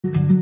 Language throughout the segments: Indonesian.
Dengan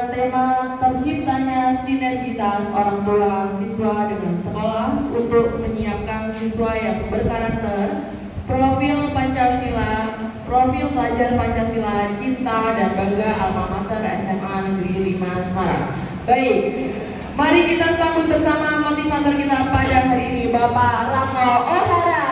tema terciptanya sinergitas orang tua siswa dengan sekolah untuk menyiapkan siswa yang berkarakter, profil Pancasila, profil pelajar Pancasila, cinta dan bangga alma mater SMA Negeri 5 Semarang. Baik, mari kita sambut bersama motivator kita pada hari ini, Bapak Ratno Ohara.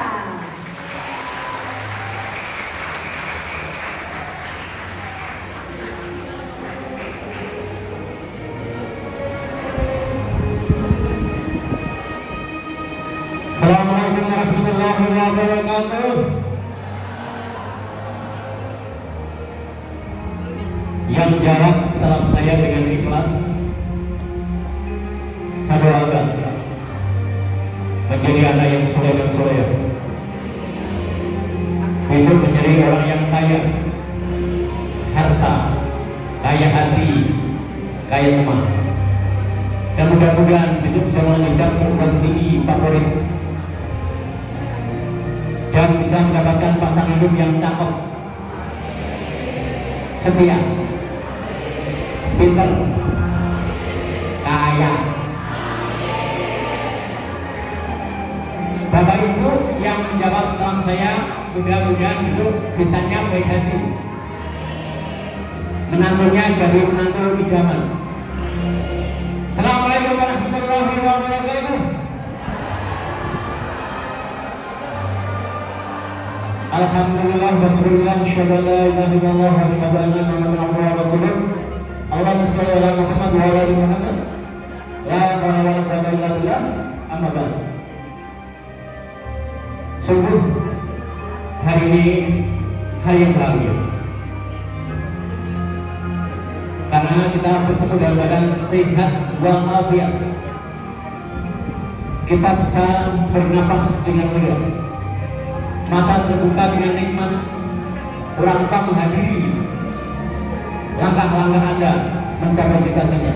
Assalamualaikum warahmatullahi wabarakatuh. Yang jawab salam saya dengan ikhlas. Saya doakan menjadi anak yang soleh dan soleh, besok menjadi orang yang kaya harta, kaya hati, kaya teman, dan mudah-mudahan besok bisa melanjutkan perguruan tinggi favorit dan bisa mendapatkan pasangan hidup yang cakep, setia, pintar, kaya. Bapak Ibu yang menjawab salam saya, mudah-mudahan besok bisanya baik hati, menantunya jadi menantu idaman. Assalamualaikum warahmatullahi wabarakatuh. Alhamdulillah wassallallahu syada la ilaha illallah wa syada anna Muhammadan abduhu wa rasuluh. Allahumma shalli ala Muhammad wa ala ali Muhammad. La haula wa la quwwata illa billah. Amma ba'd. Sungguh hari ini hari yang bahagia, karena kita bertemu dalam keadaan sehat walafiat. Kita bisa bernapas dengan lega, mata terbuka dengan nikmat, orang tua menghadiri langkah-langkah Anda mencapai cita-cita.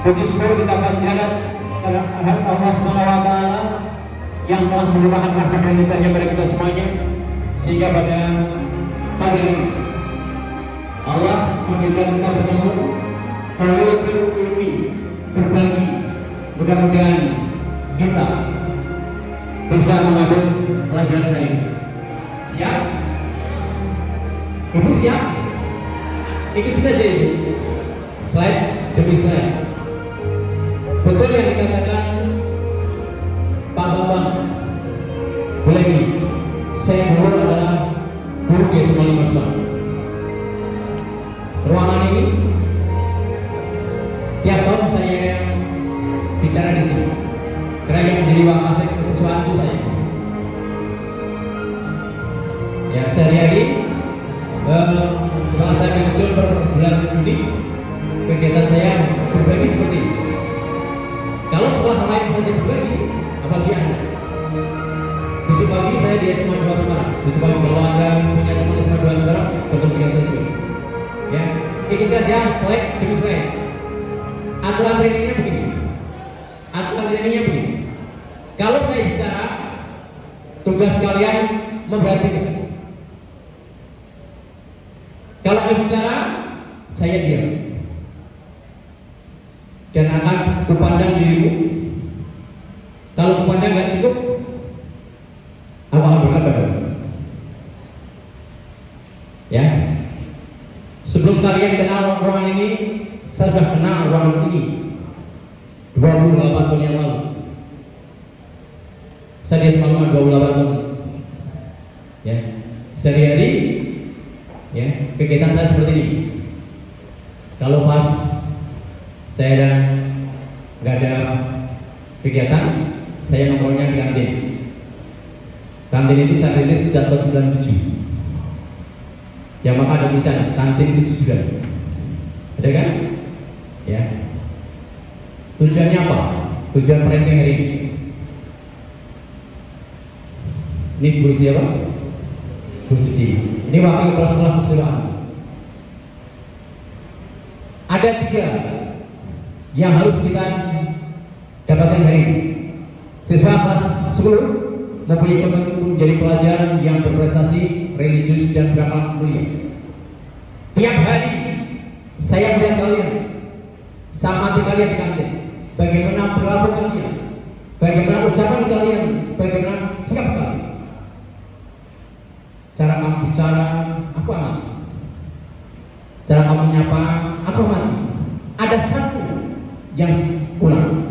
Puji syukur kita panjatkan kepada Allah Subhanahu wa taala yang telah menyurahkan rahmat dan limpahnya kepada kita semuanya, sehingga pada pagi ini Allah menjadikan kita bertemu, berbagi. Mudah-mudahan kita bisa mengambil pelajaran dari ini. Siap? Ibu siap? Ikuti saja Ibu, slide demi slide. Betul yang dikatakan Pak Bapak Bulemi, saya dulu adalah guru di SMA 5 Semarang. Ruangan ini tiap tahun saya bicara di sini, karena yang menjadi wakil kesiswaan itu saya. Ya, sehari-hari setelah saya pensiun per bulan Juni, kegiatan saya berbagi seperti ini. Kalau sekolah lain saja berbagi, apalagi Anda? Besok pagi saya di SMA 2 Semarang. Besok pagi kalau Anda punya teman SMA 2 Semarang, betul-betul saya juga. Ya, ikuti aja slide demi slide. Aturan trainingnya begini. Aturan trainingnya begini. Kalau saya bicara, tugas kalian memperhatikan. Kalau saya bicara, saya diam dan akan kupandang dirimu. Kalau kupandang nggak cukup, aku akan berkata, ya. Sebelum kalian kenal ruangan ini, saya sudah kenal ruangan ini 28 tahun yang lalu. Saya di SMA 28 tahun. Ya, sehari-hari, ya, kegiatan saya seperti ini. Kalau pas saya nggak ada kegiatan, saya nongkrongnya di kantin. Kantin itu saya rilis sejak tahun 97. Ya maka ada tulisan kantin itu sudah. Ada kan? Ya. Tujuannya apa? Tujuan parenting hari ini. Ini guru siapa? Guru Suci. Ini wakil kepala sekolah keseluruhan. Ada 3 yang harus kita dapatkan hari ini. Siswa kelas 10 mempunyai komitmen menjadi pelajar yang berprestasi, religius dan berakhlak mulia. Tiap hari saya melihat kalian, sama kalian di kantin. Bagaimana perilaku kalian, bagaimana ucapan kalian, bagaimana sikap kalian. Cara kamu bicara, aku aman. Cara kamu menyapa, aku aman. Ada satu yang kurang.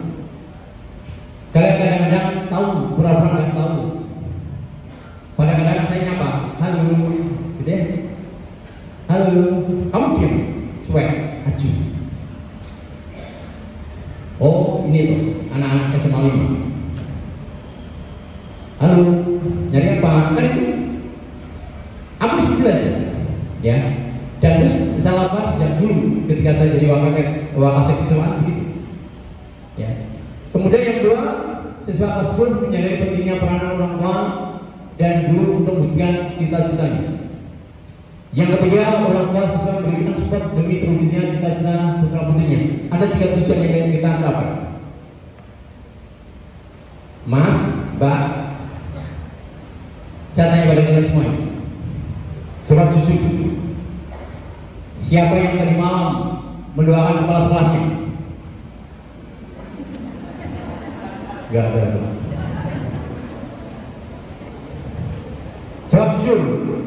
Kalian kadang-kadang tahu, pura-pura nggak tahu. Kadang-kadang saya nyapa, halo, gitu ya. Halo, kamu diam, cuek, aju. Oh, ini tuh anak-anak SMA 5. Halo, nyari apa? Kan itu. Aku disitu aja, ya. Dan terus bisa lapas sejak dulu ketika saya jadi wakasek keseluruhan begitu, ya. Kemudian yang kedua, siswa kelas 10 menyadari pentingnya peranan orang tua dan guru untuk membuktikan cita-citanya. Yang ketiga, orang tua siswa memberikan support demi terwujudnya cita-cita putra putrinya. Ada 3 tujuan yang ingin kita capai. Mas, Mbak, saya tanya pada kalian semuanya. Coba jujur. Siapa yang tadi malam mendoakan kepala sekolahnya? Gak ada. Jawab jujur.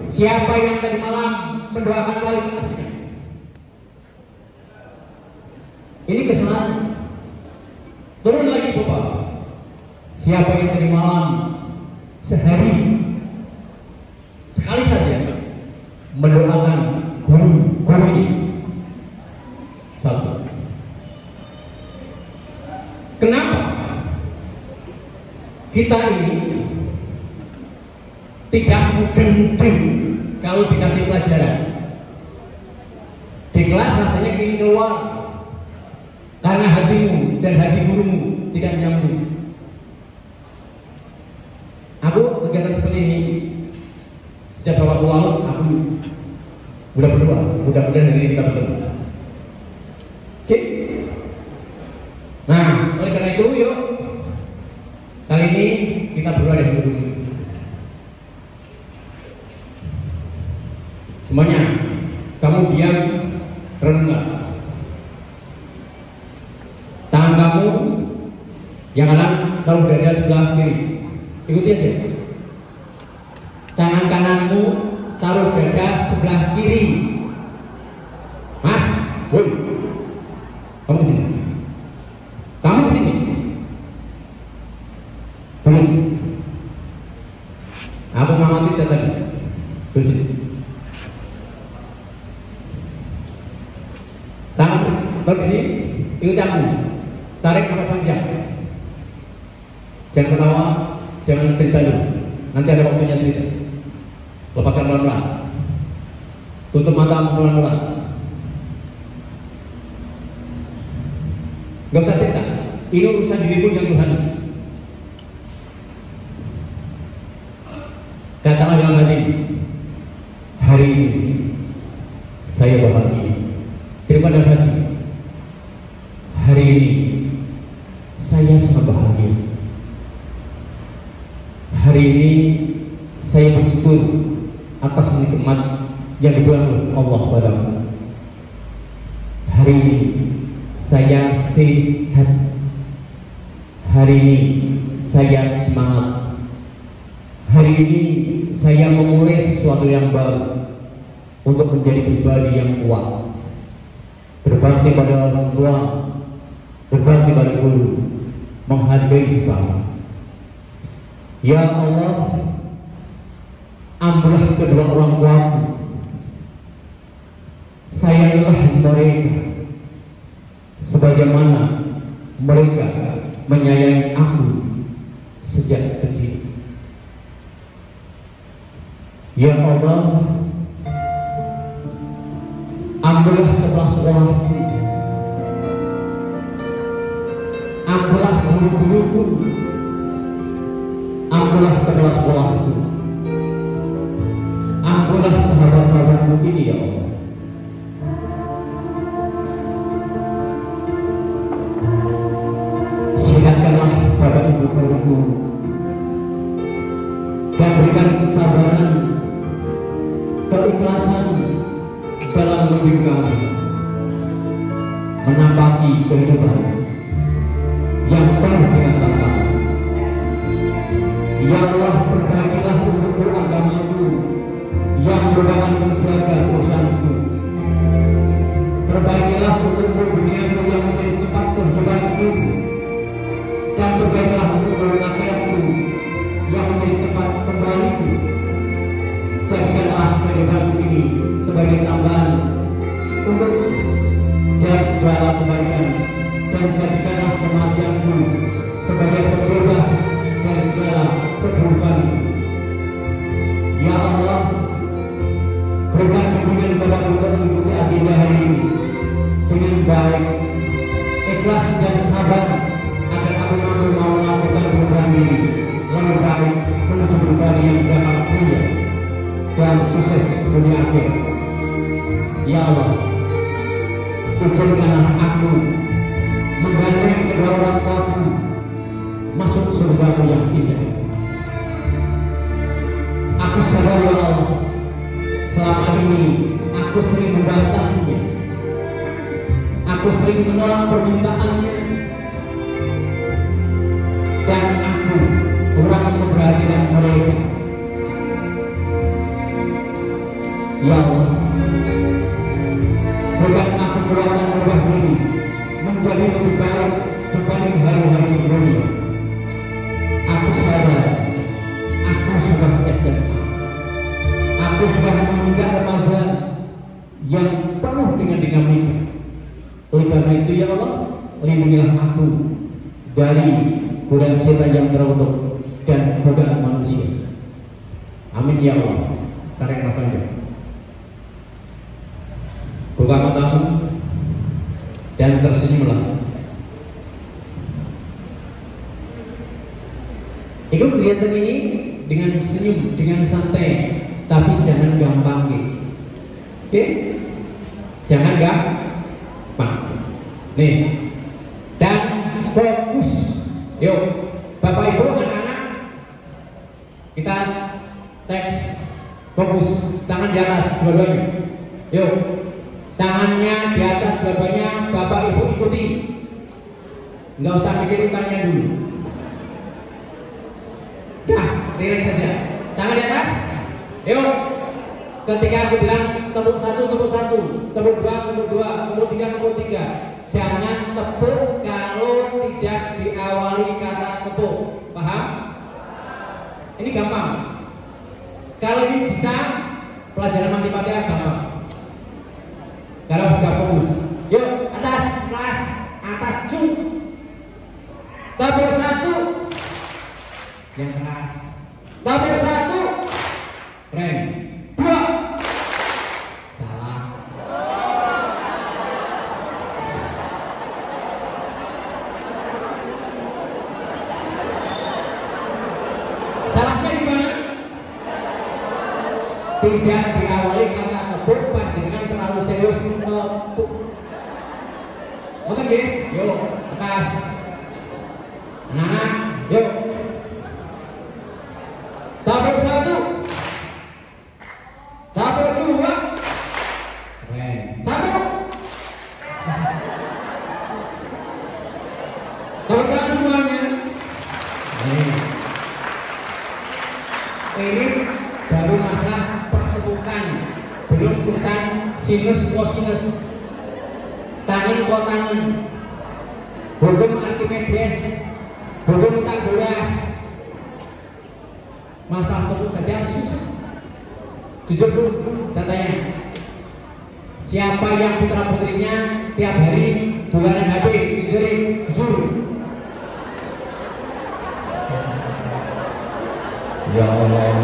Siapa yang tadi malam mendoakan wali kelasnya? Ini kesalahan. Turun lagi Bapak. Siapa yang tadi malam sehari sekali saja mendoakan guru ini? 1. Kenapa kita ini tidak mudeng kalau dikasih pelajaran? Di kelas rasanya ingin keluar karena hatimu dan hati gurumu tidak nyambung. Aku kegiatan seperti ini sejak beberapa waktu lalu aku udah berdoa, mudah-mudahan hari ini kita bertemu. Oke? Nah, oleh karena itu yuk kali ini kita berdoa dari guru. Semuanya, kamu diam, renungkan. Tangan kamu yang kanan taruh dada sebelah kiri. Ikuti aja. Tangan kananmu taruh dada sebelah kiri. Mas, woi, kamu kesini. Kamu kesini. Terus, aku mengamati saya tadi. Terus, tangan taruh di sini. Ikuti aku. Tarik nafas panjang. Jangan ketawa, jangan cerita dulu. Nanti ada waktunya cerita. Lepaskan pelan-pelan. Tutup mata pelan-pelan. Gak usah cerita. Ini urusan dirimu yang Tuhan. Katakanlah dalam hati, hari ini saya bahagia. Terima dalam hati, hari ini saya sangat bahagia. Hari ini saya bersyukur atas nikmat yang diberikan oleh Allah padamu. Hari ini saya sehat. Hari ini saya semangat. Hari ini saya memulai sesuatu yang baru untuk menjadi pribadi yang kuat. Berbakti pada orang tua, berbakti pada guru, menghargai sesama. Ya Allah, ambillah kedua orang tuaku. Sayangilah mereka sebagaimana mereka menyayangi aku sejak kecil. Ya Allah, ambillah kepala sekolahku, ambillah guru-guruku, ambillah kepala sekolahku, ambillah sahabat-sahabatku ini ya Allah. Sehatkanlah Bapak Ibu guruku dan berikan kesabaran, keikhlasan dalam membimbing kami menampaki kehidupan yang penuh dengan tantangan. Ya Allah, berbaikilah untuk agamaku yang merupakan menjaga urusanku. Perbaikilah untuk duniaku yang menjadi tempat kehidupanku, dan perbaikilah untuk akhiratku yang menjadi tempat kembaliku. Jadikanlah kehidupanku ini sebagai tambahan untuk dari segala kebaikan, dan jadikanlah kematianku sebagai pembebas dari segala keburukan. Ya Allah, berikan bimbingan kepada kita mengikuti agenda hari ini dengan baik, ikhlas dan sabar, agar aku mampu mau melakukan program ini lebih baik menuju perubahan yang dapat mulia dan sukses dunia akhirat. Ya Allah, izinkanlah aku menggandeng kedua orang tuaku masuk surga yang indah. Aku sadar ya Allah, selama ini aku sering membantahnya, aku sering menolak permintaannya, dan aku kurang memperhatikan mereka. Ya Allah, berikan aku kekuatan merubah diri menjadi lebih baik dibanding hari-hari sebelumnya. Aku sadar aku sudah SMA, aku sudah menginjak remaja yang penuh dengan dinamika. Oleh karena itu ya Allah, lindungilah aku dari godaan setan yang terkutuk dan godaan manusia. Amin ya Allah. Tarik nafasnya, buka matamu dan tersenyumlah. Ikut kegiatan ini dengan senyum, dengan santai, tapi jangan gampang, oke? Jangan gampang. Nih, dan fokus. Yuk, Bapak Ibu, anak-anak, kita teks fokus. Tangan di atas dua-duanya. Yuk, tangannya di atas dua-duanya. Bapak Ibu ikuti. Nggak usah mikir urutannya dulu. Nah, relax saja. Tangan di atas. Yuk. Ketika aku bilang tepuk satu, tepuk satu, tepuk dua, tepuk dua, tepuk tiga, tepuk tiga. Jangan tepuk kalau tidak diawali kata tepuk. Paham? Ini gampang. Kalau ini bisa, pelajaran matematika gampang. Kalau sudah fokus. Yuk, atas, kelas, atas, cung. Tepuk satu. Yang keras. Tepuk satu. Keren. Dua. Salah. Salahnya di mana? Tidak diawali kata tepuk, panjenengan terlalu serius menepuk. Oke, yuk, atas. Anak-anak, yuk. Tepuk satu. Tepuk dua. Keren. Satu. Tepukkan semuanya. Ini baru masalah pertemukan, belum urusan sinus kosinus, tangan kotangan, hukum Archimedes, hukum Pythagoras. Masalah tepuk saja susah. Jujur dulu, saya tanya, siapa yang putra putrinya tiap hari dolanan HP, jujur. Ya Allah.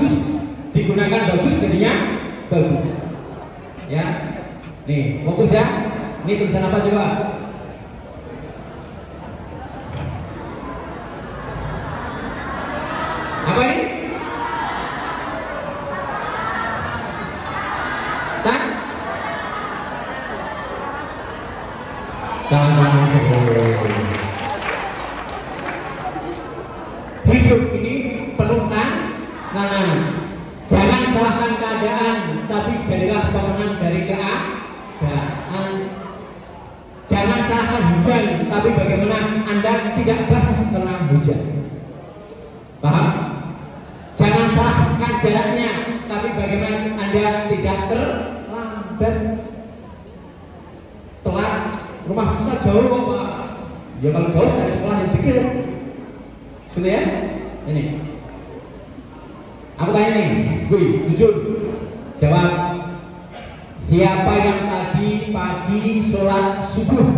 bagus, digunakan bagus jadinya bagus. Ya, nih fokus ya. Ini tulisan apa coba? Apa ini? Hidup ini penuh tantangan. Jangan salahkan keadaan, tapi jadilah pemenang dari keadaan. Jangan salahkan hujan, tapi bagaimana Anda tidak basah karena hujan. Paham? Jangan salahkan jaraknya, tapi bagaimana Anda tidak terlambat. Telat, rumah susah jauh kok Pak. Ya kalau jauh dari sekolah yang pikir. Betul ya? Ini. Aku tanya nih, gue jujur. Jawab. Siapa yang tadi pagi sholat subuh?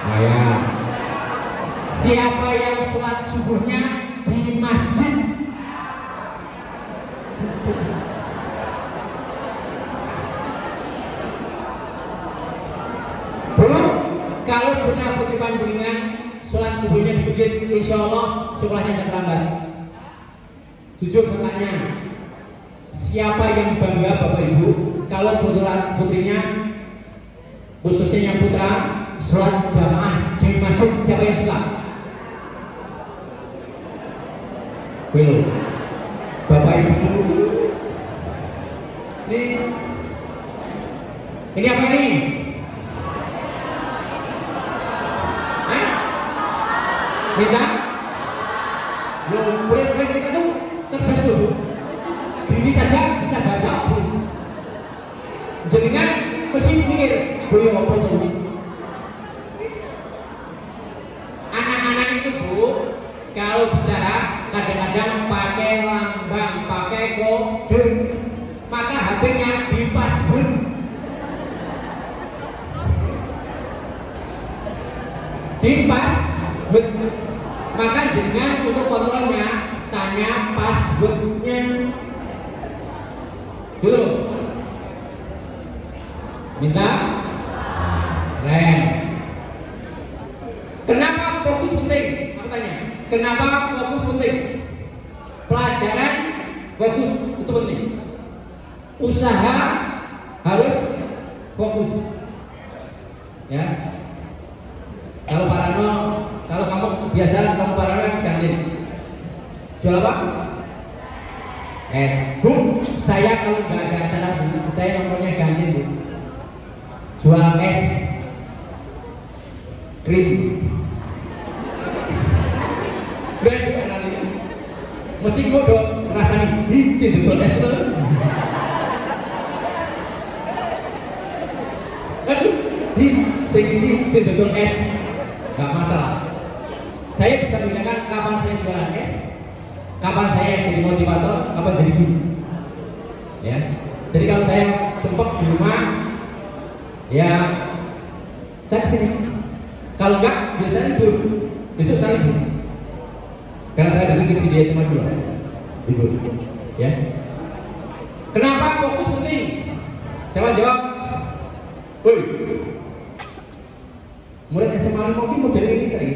Nah ya. Siapa yang sholat subuhnya di masjid? Kalau putra putri panjenengan sholat subuhnya di masjid, insya Allah sekolahnya tidak terlambat. Jujur bertanya, siapa yang bangga Bapak Ibu kalau putra putrinya, khususnya yang putra, sholat jamaah di masjid? Siapa yang suka? Belum. Bapak Ibu, ini apa nih? Kita murid-murid kita tuh cerdas tuh, diri saja bisa baca. Jadi kan mesti mikir, boleh apa tuh? Anak-anak itu Bu, kalau bicara kadang-kadang pakai lambang, pakai kode, maka HP-nya di password. Di password. Maka dengan untuk kontrolnya tanya passwordnya dulu. Minta rem. Kenapa fokus penting? Aku tanya. Kenapa fokus penting? Pelajaran fokus itu penting. Usaha harus fokus. Ya. Kalau parano, kalau kamu biasa kamu parano kantin. Jual apa? Es. Bu, saya kalau nggak ada acara Bu, saya nomornya kantin Bu. Jual es krim. Guys, mesti gue udah ngerasain hijau betul es tuh. Aduh, di segi betul es. Gak masalah. Saya bisa bedakan kapan saya jualan es, kapan saya jadi motivator, kapan jadi guru. Ya. Jadi kalau saya sempat di rumah, ya saya kesini. Kalau enggak, biasanya libur. Besok saya libur. Karena saya besok di SMA 2. Libur. Ya. Kenapa fokus penting? Saya jawab. Woi. Murid SMA mungkin model ini saya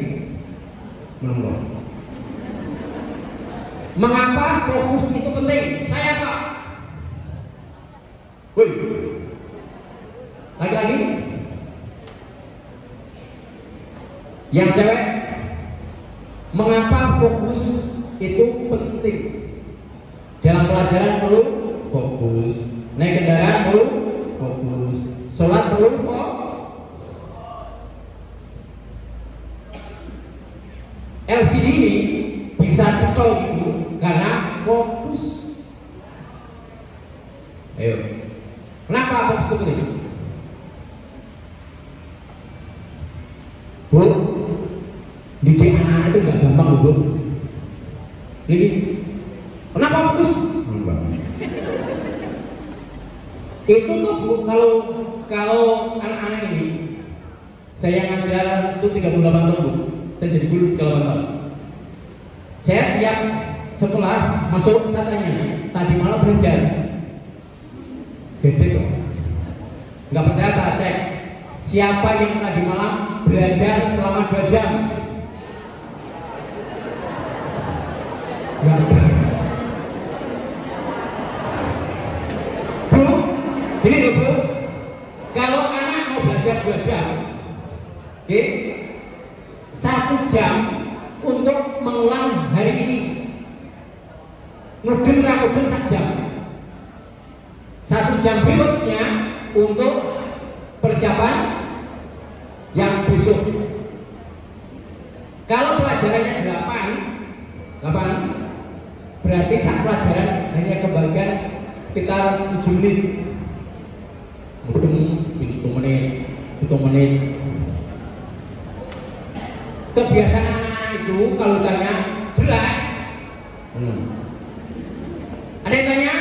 menunggu. Mengapa fokus itu penting? Saya Pak. Woi, lagi-lagi yang cewek. Mengapa fokus itu penting? Dalam pelajaran perlu fokus, naik kendaraan perlu fokus, sholat perlu fokus. LCD ini bisa cetol gitu karena fokus. Ayo, kenapa fokus itu penting? Bu, didik anak itu nggak gampang Bu. Ini, kenapa fokus? Enggak. Itu tuh Bu, kalau anak-anak ini, saya ngajar itu 38 tahun Bu. Saya jadi guru 8 tahun. Saya tiap sekolah masuk saya tanya, tadi malam belajar gede kok. Nggak percaya tak cek siapa yang tadi malam belajar selama 2 jam. Nggak. Bu, ini loh Bu, kalau anak mau belajar 2 jam, oke, 1 jam untuk mengulang hari ini, mudeng 1 jam. 1 jam berikutnya untuk persiapan yang besok. Kalau pelajarannya 8, berarti satu pelajaran hanya kebagian sekitar 7 menit. Mudeng 7 menit. Kebiasaan anak itu kalau tanya jelas. Ada yang tanya?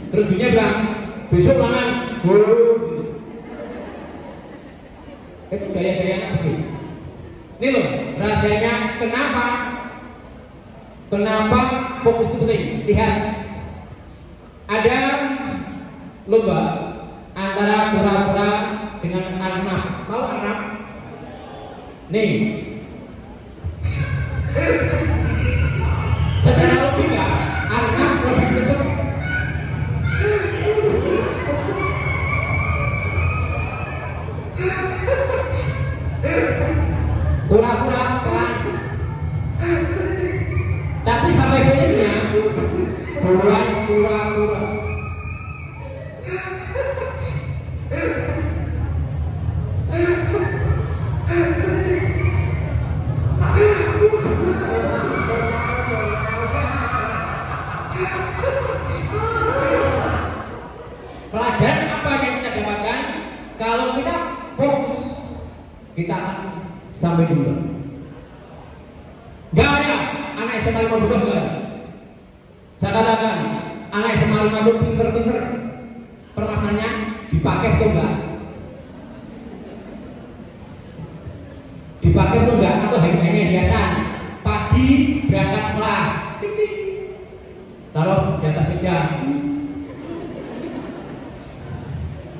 Terus dia bilang besok ulangan. Itu gaya-gaya apa sih? Ini loh rahasianya kenapa fokus itu penting. Lihat, ada lomba antara kura-kura dengan arnab. Tahu arnab? Nih, secara logika arnab lebih cepat. Kura-kura pelan, tapi sampai finishnya puluhan kura-kura. Pelajaran apa yang kita dapatkan? Kalau kita fokus, kita akan sampai dulu. Gak ada anak SMA 5 bukan gak ada. Saya katakan anak SMA 5 itu pinter-pinter. Permasalahannya dipakai atau enggak? Dipakai atau enggak? Atau hanya hiasan? Pagi berangkat sekolah, taruh di atas meja.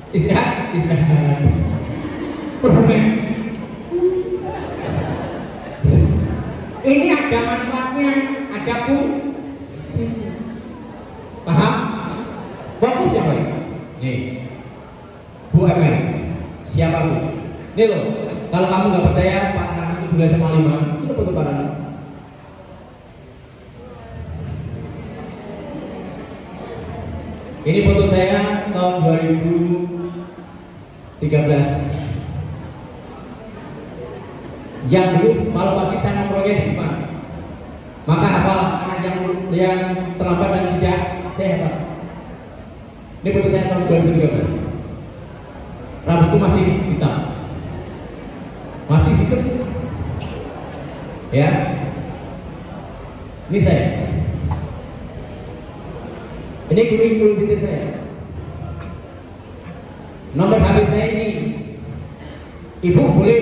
Istirahat. Ini ada manfaatnya, ada fungsi. Paham? Fokus siapa ini? Nih, Bu Emel. Siapa Bu? Ini loh, kalau kamu nggak percaya Pak Rano itu 2 sama 5, itu foto Pak Rano. Ini foto saya tahun 2013. Yang dulu malam pagi saya nongkrongnya di depan. Maka hafal anak yang terlambat dan tidak saya hafal. Ini foto saya tahun 2013. Rambutku masih hitam. Masih hitam. Ya. Ini saya. Ini kurikulum vitae saya. Nomor HP saya ini. Ibu boleh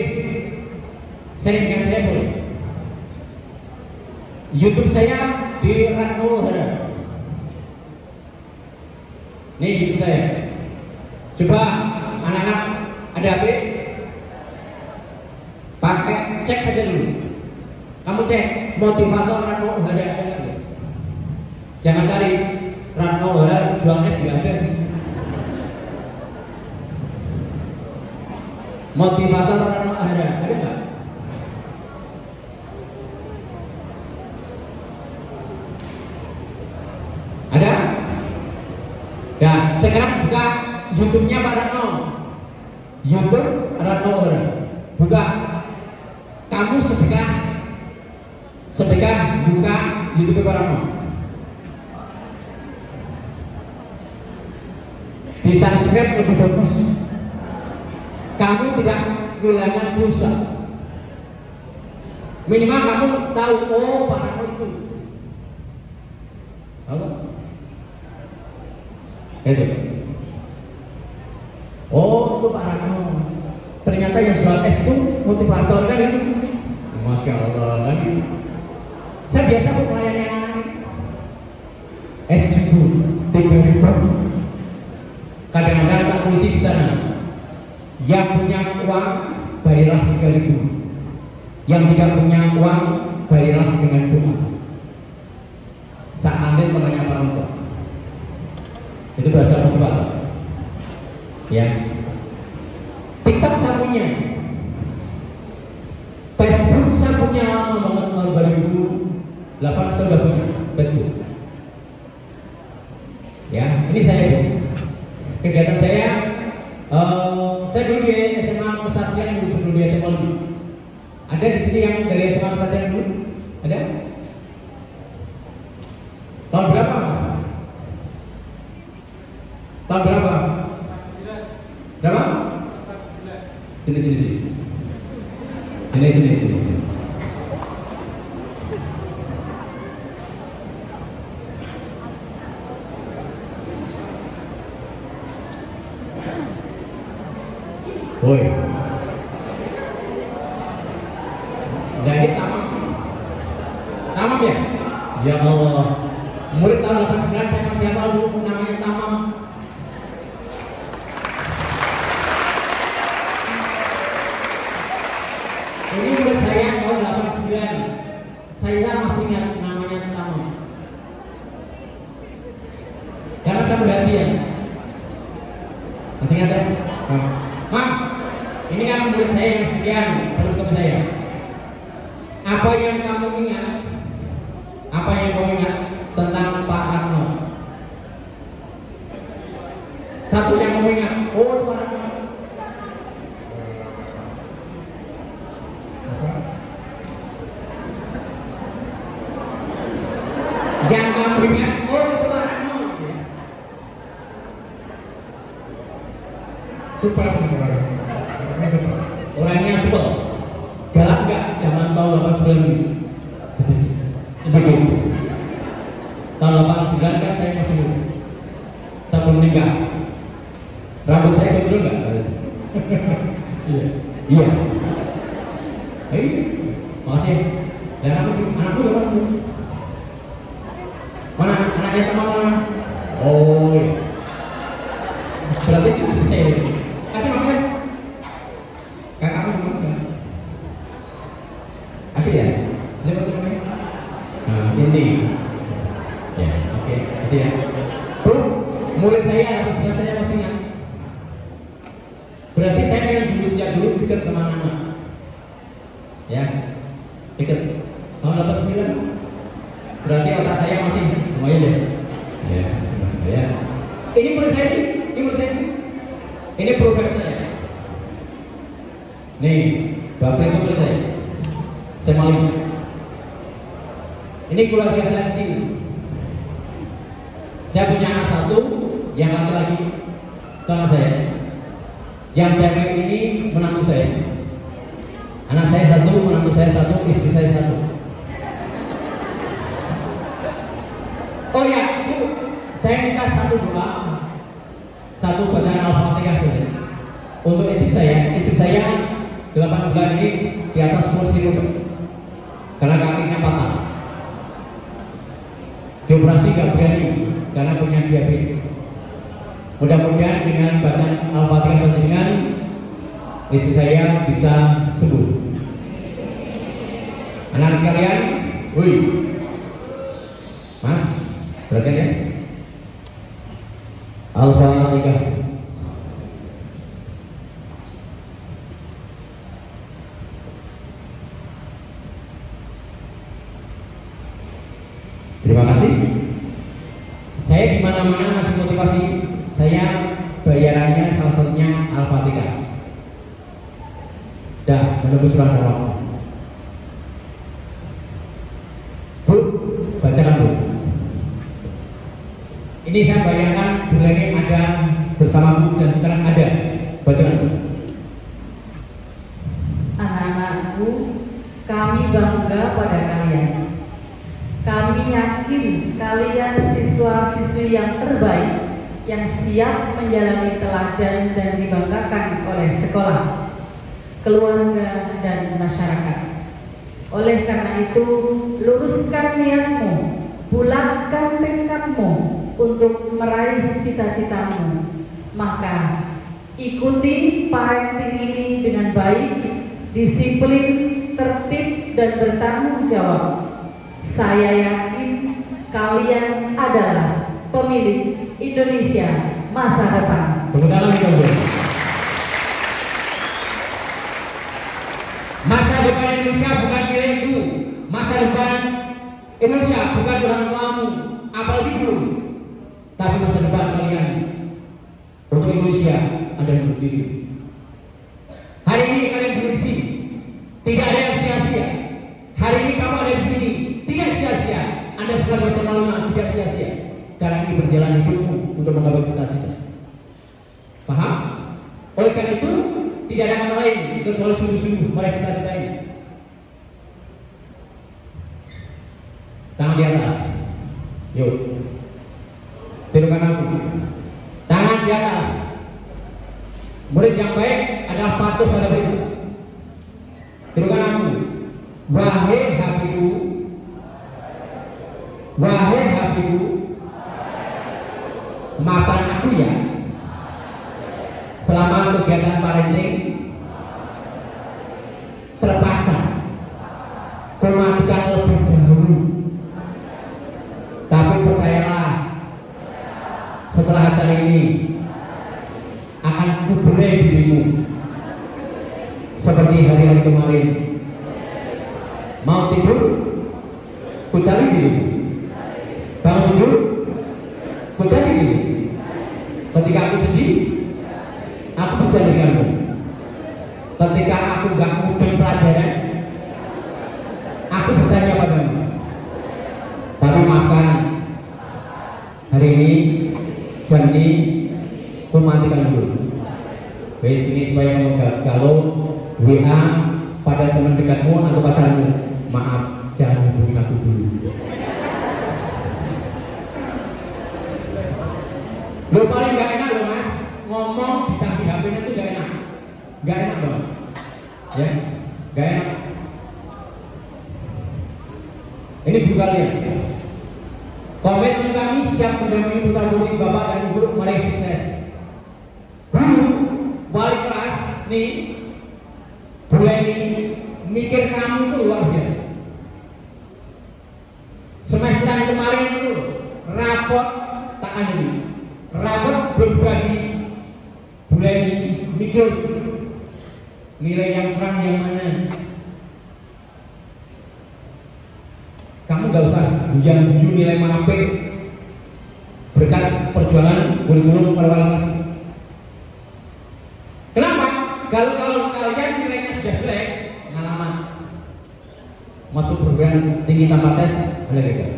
sharing dengan saya boleh. YouTube saya di Ratno ada. Ini YouTube saya. Coba anak-anak ada HP? Pakai cek saja dulu. Kamu cek motivator Ratno ada. Jangan cari Ratno jual es juga ada. Motivator Ratno ada nggak? Ada? Nah, sekarang buka YouTube-nya Pak Ratno. YouTube Ratno buka. Kamu sedekah buka YouTube Pak Ratno. Di subscribe lebih bagus. Kamu tidak kehilangan pulsa. Minimal kamu tahu, oh Pak Ratno itu. Tahu? Itu. Oh itu Pak Ratno. Ternyata yang jual es itu motivator kan itu. Masya Allah kan. Sudah biasa Bu melayani anak-anak. S7 3.000. Kadang-kadang tak polisi di sana. Yang punya uang bayarlah 3.000. Yang tidak punya uang bayarlah dengan doa. Saat ambil temannya orang tua. Itu bahasa Portugal. Ya. TikTok saya punya. Facebook saya punya lama banget, tahun 2008 saya sudah punya Facebook. Ya, ini saya Bu. Kegiatan saya dulu di SMA Kesatria dulu, sebelum di SMA dulu. Ada di sini yang dari SMA Kesatria dulu? Ada? Tahun berapa Mas? Tahun berapa? Berapa? Sini. Woi. Jadi tamam ya? Ya Allah. Murid tahun 89 saya masih hafal dulu namanya Tamam. Ini murid saya tahun 89. Saya masih ingat namanya Tamam. Karena saya berhati ya. Masih ingat ya? Mam, ini kan murid saya yang sekian, baru ketemu saya. Apa yang kamu ingat? Apa yang kamu ingat tentang Pak Ratno? Satu yang kamu ingat, oh Pak Ratno. Yang kamu ingat, oh itu Pak Ratno. Super. Orangnya super. Galak enggak? Zaman tahun 89 ini. Begitu. Tahun 89 kan saya masih muda. Saya belum nikah. Rambut saya gondrong enggak? Iya. Makasih. Dan anakku udah masuk. Mana anaknya teman mana? Oh iya. Berarti cucu saya. Kasih makan. Kakakmu juga. Akhir ya. Lihat namanya. Nah ini. Ya oke. Kasih ya. Bro, murid saya saya masih ingat. Berarti saya yang dulu sejak dulu dekat sama anak. Ya, dekat. Tahun 89. Berarti otak saya masih lumayan ya. Ya. Ini murid saya ini. Ini produk saya. Nih, bapak itu murid saya. Saya maling. Ini keluarga saya kecil. Saya punya anak satu, yang laki-laki sama saya. Yang cewek ini menantu saya. Anak saya satu, menantu saya satu, istri saya satu. Oh ya, saya minta satu doa, satu bacaan Al-Fatihah saja. Untuk istri saya 8 bulan ini di atas kursi roda karena kakinya patah. Dioperasi gak berani karena punya diabetes. Mudah-mudahan dengan bacaan Al-Fatihah panjenengan istri saya bisa sembuh. Anak sekalian, woi, Mas, perhatian ya. Al-Fatihah. Terima kasih. Saya di mana-mana ngasih motivasi. Saya bayarannya salah satunya Al-Fatihah. Dah menunggu surat waktu. Bu, bacakan Bu. Ini saya bayangkan bulan ini ada bersama Bu dan sekarang ada. Bacakan Bu. Anak-anakku, kami bangga pada kalian. Kami yakin kalian siswa-siswi yang terbaik yang siap menjalani teladan dan dibanggakan oleh sekolah, keluarga, dan masyarakat. Oleh karena itu, luruskan niatmu, bulatkan tekadmu untuk meraih cita-citamu. Maka ikuti parenting ini dengan baik, disiplin, tertib, dan bertanggung jawab. Saya yakin kalian adalah pemilik Indonesia masa depan. Tepuk tangan dulu. Masa depan Indonesia bukan milikku. Masa depan Indonesia bukan orang tuamu, apalagi dulu. Tapi masa depan kalian untuk Indonesia ada yang berdiri. Hari ini kalian berdiri di sini, tidak ada yang sia-sia. Hari ini kamu ada di sini, tidak sia-sia. Anda sudah bersama tidak sia-sia. Karena ini berjalan hidupmu untuk menggapai cita-cita. Paham? Oleh karena itu, tidak ada kata lain kecuali sungguh-sungguh meraih cita-cita ini. Tangan di atas. Yuk. Tirukan aku. Tangan di atas. Murid yang baik adalah patuh pada perintah. Tirukan aku. Wahai Habibku, wahai Habibku, maafkan aku ya. Selama kegiatan parenting terpaksa kumatikan lebih dahulu. Tapi percayalah, setelah acara ini akan kubelai dirimu seperti hari-hari kemarin. Mau tidur, ku cari dirimu. Bangun tidur, ku cari dirimu. Ketika aku sedih, aku bisa denganmu. Ketika aku gak mudeng pelajaran, aku bertanya padamu. Tapi maafkan, hari ini, jam ini, aku matikan dulu. Wes ini supaya kamu gak galau, WA pada teman dekatmu atau pacarmu. Maaf, jangan hubungi aku dulu. Lo paling gak enak loh mas, ngomong di samping HP-nya itu gak enak. Gak enak dong. Ya, gak enak. Ini bu kalian. Komitmen kami siap mendampingi putra-putri bapak dan ibu meraih sukses. Guru, wali kelas nih, boleh mikir kamu itu luar biasa. Semesteran kemarin itu rapot tak ada, rapot berbagi, boleh mikir nilai yang kurang yang mana. Kamu gak usah hujan-hujan nilai mampir berkat perjuangan kurikulum pada wali kelas. Kenapa? Kalau kalian nilainya sudah jelek, pengalaman masuk perguruan tinggi tanpa tes, boleh gagal.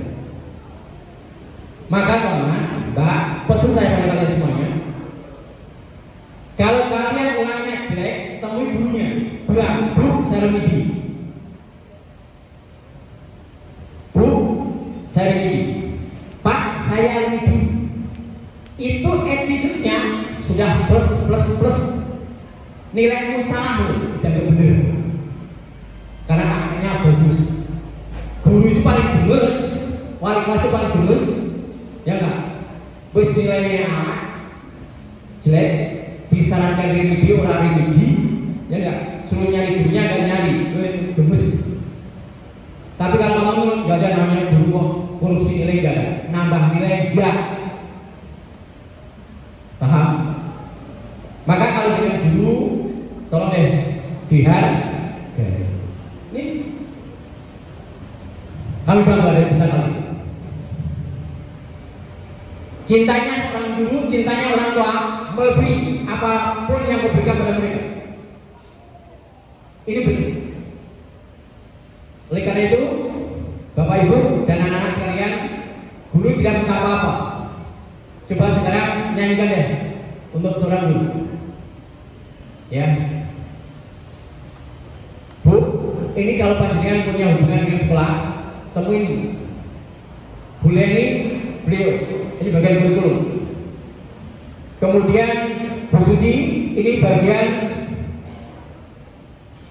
Maka Thomas, Mbak, pesan saya pada kalian semuanya, kalau kalian ulangnya jelek, temui gurunya, bilang, Bu, saya remedi. Bu, saya remedi. Pak, saya remedi. Itu attitude-nya sudah plus. Nilaimu salah loh, tidak benar. Karena anaknya bagus. Guru itu paling gemes, wali kelas itu paling gemes, ya enggak? Wis nilainya anak jelek, disarankan remedi orang remedi, ya enggak? Suruh nyari gurunya enggak nyari, gemes. Tapi kalau kamu nggak ada namanya guru kok korupsi nilai enggak ada, nambah nilai enggak. Paham? Maka kalau dengan guru, tolong deh lihat. Ini kami bangga dari cinta kami. Cintanya seorang guru, cintanya orang tua melebihi apapun yang diberikan pada mereka. Ini benar. Oleh karena itu, Bapak Ibu dan anak-anak sekalian, guru tidak minta apa-apa. Coba sekarang nyanyikan deh untuk seorang guru. Ya, Bu, ini kalau panjenengan punya hubungan dengan sekolah, temuin Bu Leni, beliau, ini bagian kurikulum. Kemudian Bu Suci, ini bagian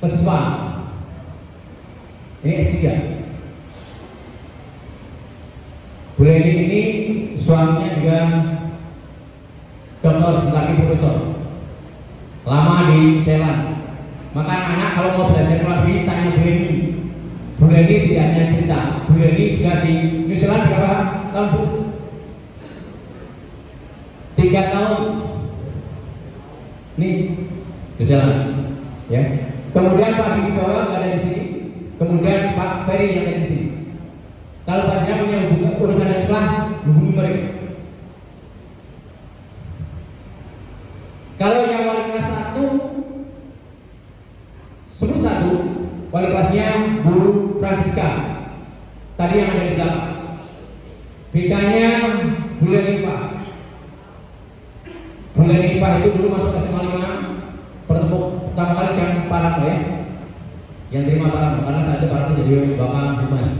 kesiswaan. Ini S3. Bu Leni ini suaminya juga dokter, sebentar lagi profesor. Lama di Thailand. Maka anak kalau mau belajar lebih tanya Bu Leni. Bu Leni tidak hanya cerita. Bu Leni sudah di New Zealand berapa tahun Bu? 3 tahun. Nih, New Zealand. Ya. Kemudian Pak di bawah nggak ada di sini. Kemudian Pak Ferry yang ada di sini. Kalau Pak Jaya punya hubungan urusan yang salah, hubungi mereka. Kalau yang wali kelas 1 sebut 1, wali kelasnya Bu Francisca. Tadi yang ada di belakang. BK-nya Bu Lenifa. Bu Lenifa itu dulu masuk SMA 5, pertama kali yang Parang ya, yang terima Parang, karena saat itu Parang jadi bapak humas.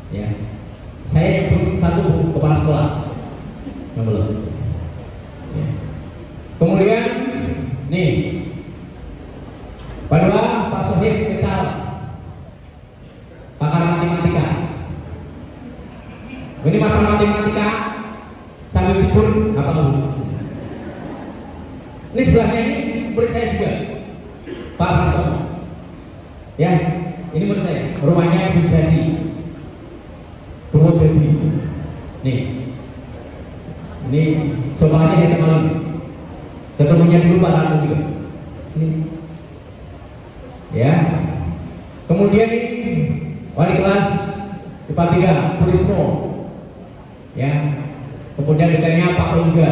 Ya, saya yang 1 kepala sekolah, yang belum. Ya. Kemudian nih, kedua Pak Sohib Kesal, pakar matematika. Ini masalah matematika sambil tidur apa dulu? Ini sebelahnya ini murid saya juga, Pak Prastono. Ya, ini murid saya. Rumahnya Bu Jadi, Bu Jadi. Nih, ini sekolahnya di SMA 5. Ketemunya dulu Pak Ratu juga. Ini. Ya. Kemudian ini wali kelas Depan 3, Bu Risno. Ya. Kemudian dekatnya Pak Olga.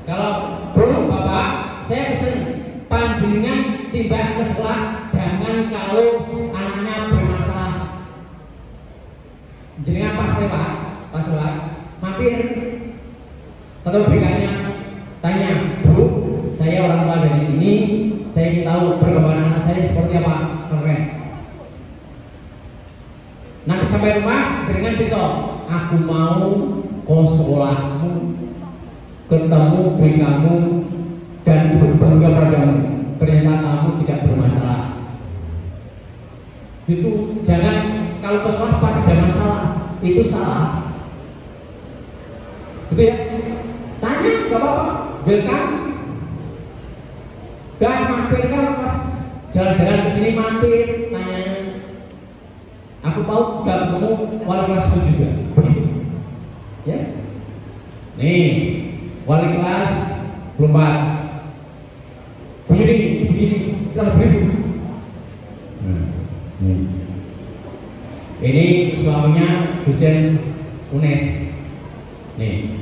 Kalau belum Bapak, saya pesen panjenengan timbang ke sekolah, jangan kalau anaknya bermasalah. Jenengan pas lewat, mampir. Atau BK-nya tanya, Bu, saya orang tua dari ini, saya ingin tahu perkembangan anak saya seperti apa, keren. Nanti sampai rumah, jenengan cerita, aku mau ke sekolahmu, ketemu BK-mu, dan berbangga padamu. Ternyata kamu tidak bermasalah. Itu jangan kalau ke sekolah pas ada masalah, itu salah. Gitu ya. Tanya, gak apa-apa. Welcome. Dan mampir kan pas jalan-jalan ke sini mampir, tanya. Aku tahu gak ketemu wali kelasku juga. Begitu. Ya. Nih, wali kelas 24. Begini, selamat beribu. Ini suaminya dosen UNES. Nih,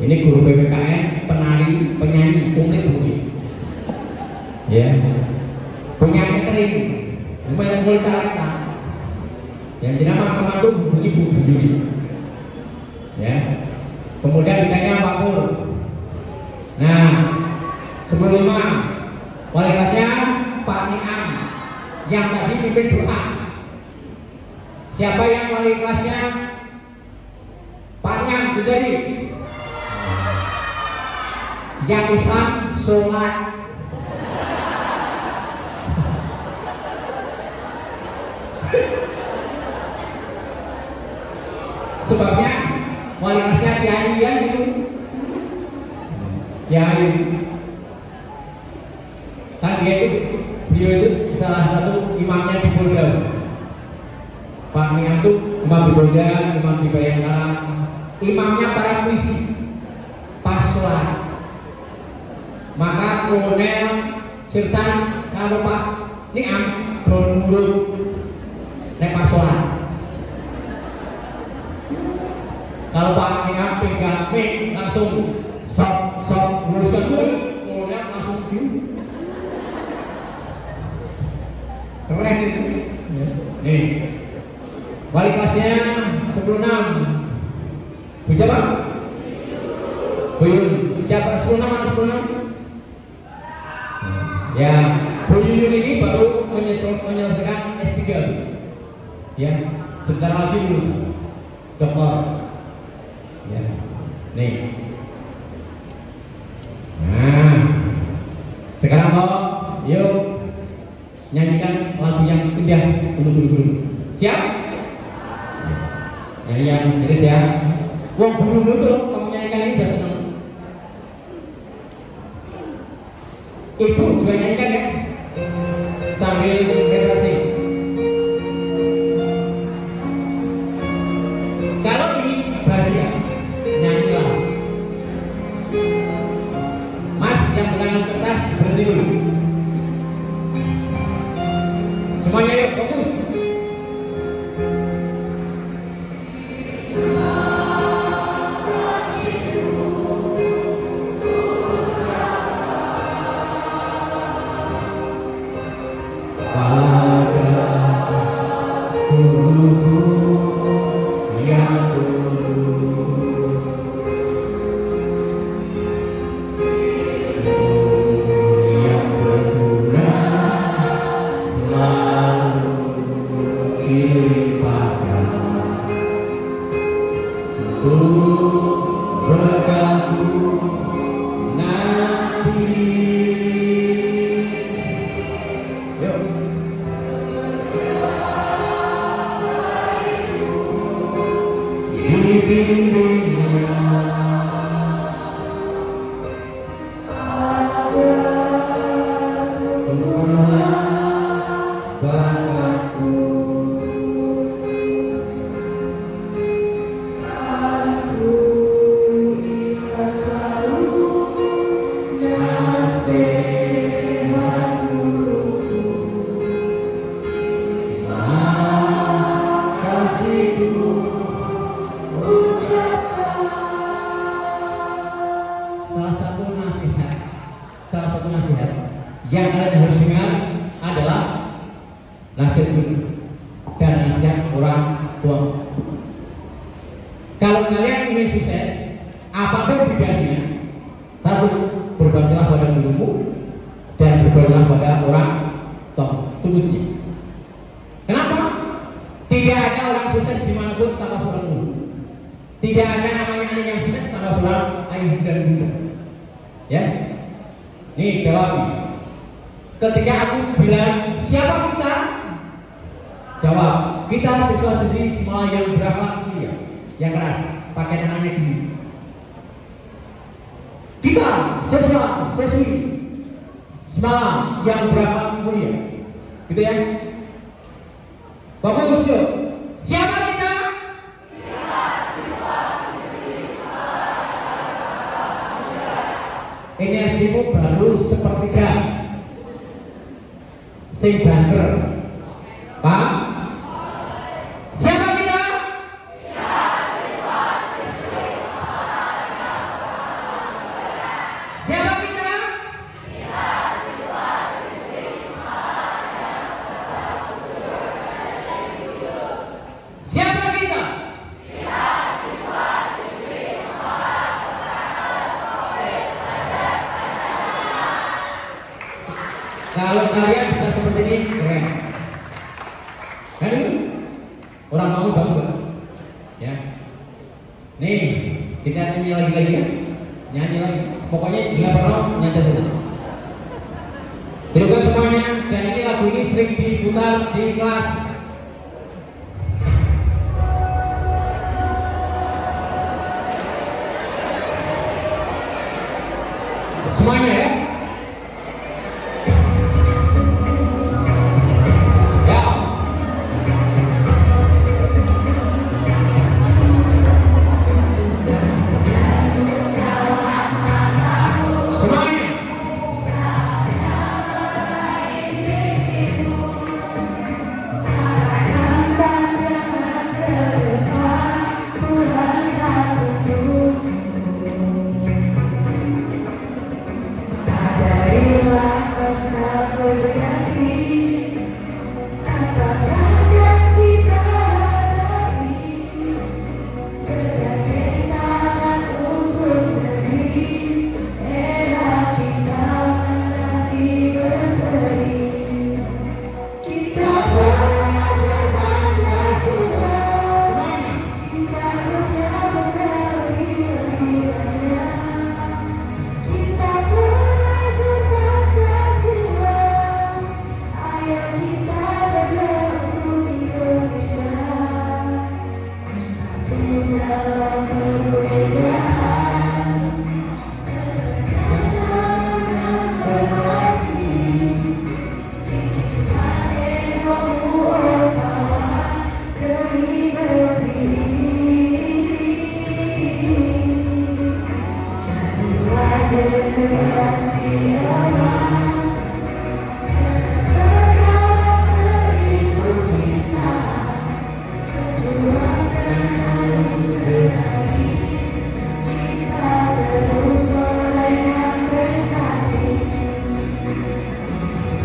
ini guru PPKN, penari, penyanyi, UNES mungkin. Ya, punya catering, lumayan mulai talenta. Yang jenama teman itu hubungi Bu Juli. Ya, kemudian ditanya Pak Pur. Nah, sebelumnya wali kelasnya Pak Niam yang tadi pimpin doa. Siapa yang wali kelasnya Pak Niam jadi yang Islam sholat. Sebabnya wali kelasnya Kiai ya itu Kiai. Kan dia itu, beliau itu salah satu imamnya di Polda. Pak Niam itu imam di Polda, imam di Bayangkara, imamnya para puisi pas sholat. Maka kolonel Sirsan kalau Pak Niam berurut naik pas sholat. Kalau Pak Niam pegang mic langsung sok urusan gue, kolonel langsung di. Keren itu. Nih, wali kelasnya 16. Bisa Pak? Buyun. Siapa 16 atau 16? Ya, Buyun ini baru menyelesaikan S3. Ya, sebentar lagi lulus doktor. Ya, nih. Nah, sekarang kok, yuk nyanyikan lagu yang indah. untuk guru-guru. Siap? Nyanyi yang serius ya. Wong guru itu loh, kamu nyanyikan ini sudah seneng. Ibu juga nyanyikan ya, sambil refreshing. Kalau ini bahagia, nyanyilah. Mas yang pegangan kertas berhenti dulu. Semuanya yuk, fokus. Yang kalian harus dengar adalah nasihat guru dan nasihat orang tua. Kalau kalian ingin sukses, apapun bidangnya, satu, berbaktilah pada gurumu dan berbaktilah pada orang tua. Tunggu sih. Kenapa? Tidak ada orang sukses dimanapun tanpa seorang guru. Tidak ada namanya anak yang sukses tanpa seorang ayah dan bunda. Ya, nih jawabnya. Ketika aku bilang siapa kita, jawab kita siswa-siswi semua yang berakhlak mulia, yang keras, pakai tangannya gini. Kita siswa-siswi semua yang berakhlak mulia, gitu ya. Bapak Usyo, siapa kita? Energimu baru sepertiga. Sing banter, Pak. Siapa kita? Siapa kita? Siapa kita? Kalau kalian bisa seperti ini, keren. Kan itu? Orang mau bangga. Ya. Nih, kita nyanyi lagi ya. Nyanyi lagi. Pokoknya bila perlu nyanyi saja. Terima semuanya. Dan ini lagu ini sering diputar di kelas. Semuanya ya.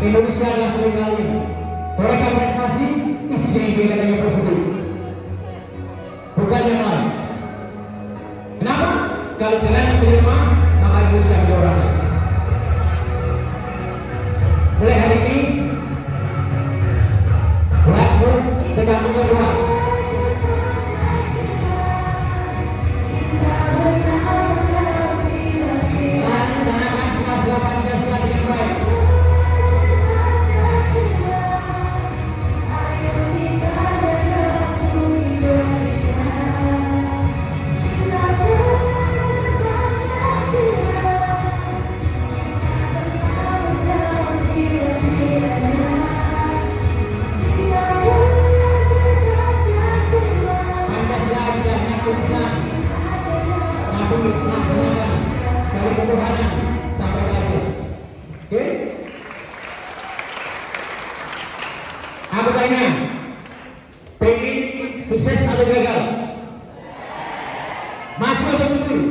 Indonesia adalah kembali torekan prestasi isi katanya prosedur, bukan yang lain. Kenapa? Kalau jalan menerima maka Indonesia juara. Mulai hari ini Blackburn tekan nomor 2. Laksanakan sila-sila Pancasila dengan baik. Laksanakan dari perubahan sampai akhir. Oke? Aku tanya, pengen sukses atau gagal? Maju atau mundur?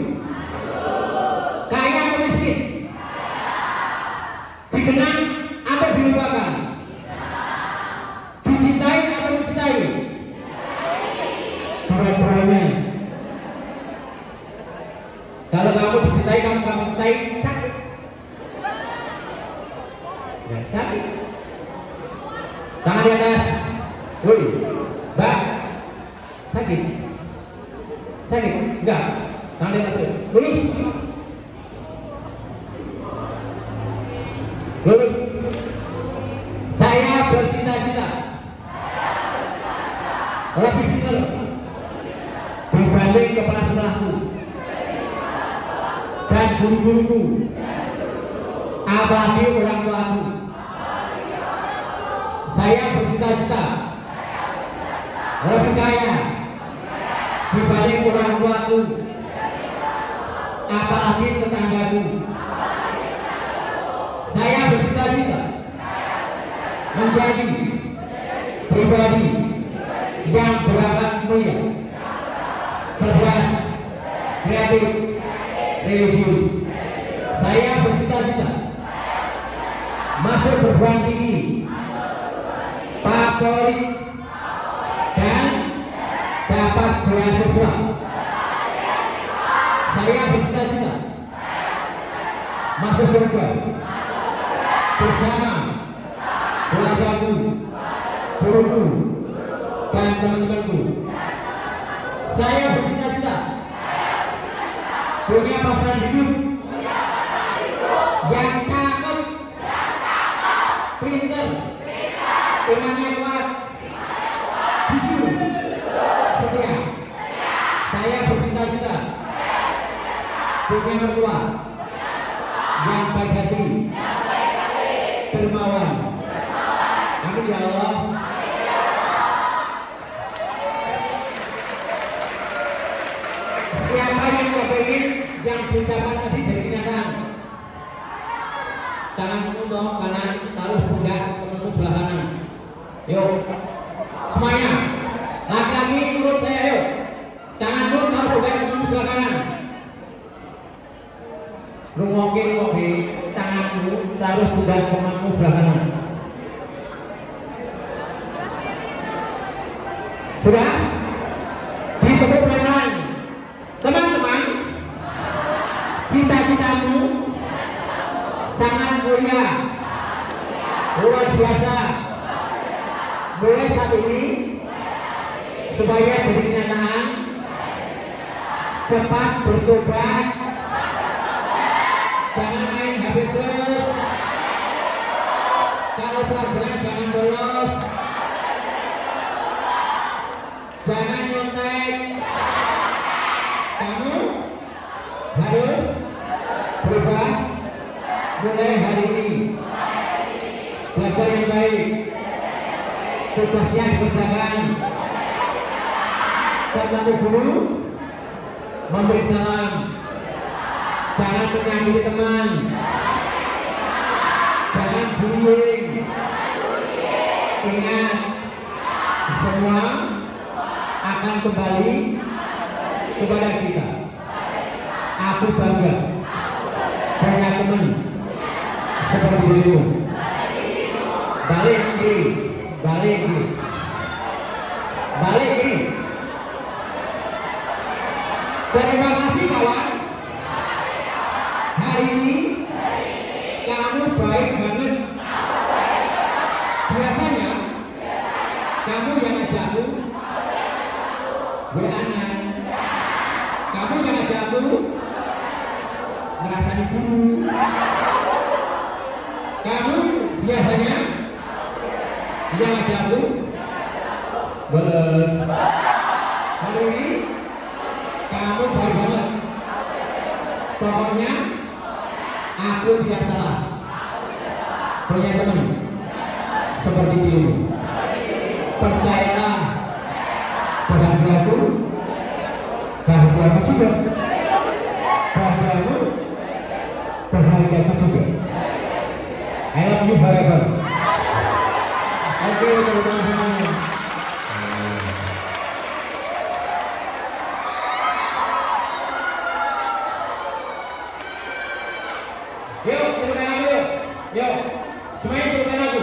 Kaya atau miskin? Dikenang atau dilupakan? Dicintai atau mencintai? Dua-duanya. Kalau kamu dicintai, kamu mencintai, sakit. Ya, sakit. Tangan di atas. Woi, Mbak. Sakit. Sakit? Enggak. Tangan di atas. Lurus. Lurus. Saya bercita-cita lebih pintar dibanding kepala sekolahku dan guru-guruku, apalagi orang tuaku. Saya bercita-cita lebih kaya dibanding orang tuaku, apalagi tetanggaku. Saya bercita-cita menjadi pribadi yang berbakat mulia, cerdas, kreatif, religius. Saya bercita-cita masuk perguruan tinggi favorit dan dapat beasiswa. Saya bercita-cita masuk surga bersama keluargaku, guruku, dan teman-temanku. Saya bercita-cita punya pasangan hidup yang cakep, pintar, imannya kuat, jujur, setia. Saya bercita-cita punya mertua yang baik hati, dermawan. Amin ya Allah. Siapa yang ingin yang diucapkan tadi jadi kenyataan? Tanganmu dong kanan, taruh pundak temanmu sebelah kanan. Yuk, semuanya. Laki-laki menurut saya, yuk. Tanganmu taruh pundak temanmu sebelah kanan. Rumokin, tanganmu taruh pundak temanmu sebelah kanan. Sudah? Ditepuk tangan. Teman-teman, cita-citamu sangat mulia, luar biasa. Mulai saat ini, supaya jadi kenyataan, cepat bertobat, jangan main HP terus. Kalau pelajaran jangan bolos, jangan nyontek. baik. Tugasnya dikerjakan. Ketemu guru, memberi salam. Jangan menyakiti teman. Jangan bullying. Ingat, semua akan kembali kepada kita. Aku bangga punya teman seperti dirimu. Balik kiri, balik kiri, balik kiri. Terima kasih kawan. Hari ini kamu baik banget. Biasanya kamu yang ajakku WA-an. Kamu yang ajakku ngerasani guru. Kamu biasanya yang ajakku bolos. Hari ini kamu baik banget. Pokoknya aku tidak salah punya teman seperti dirimu. Percayalah, bahagiaku juga, bahagiamu bahagiaku juga. I love you forever. Oke, teman-teman. Yuk, teman-teman aku. Yuk, semuanya teman aku.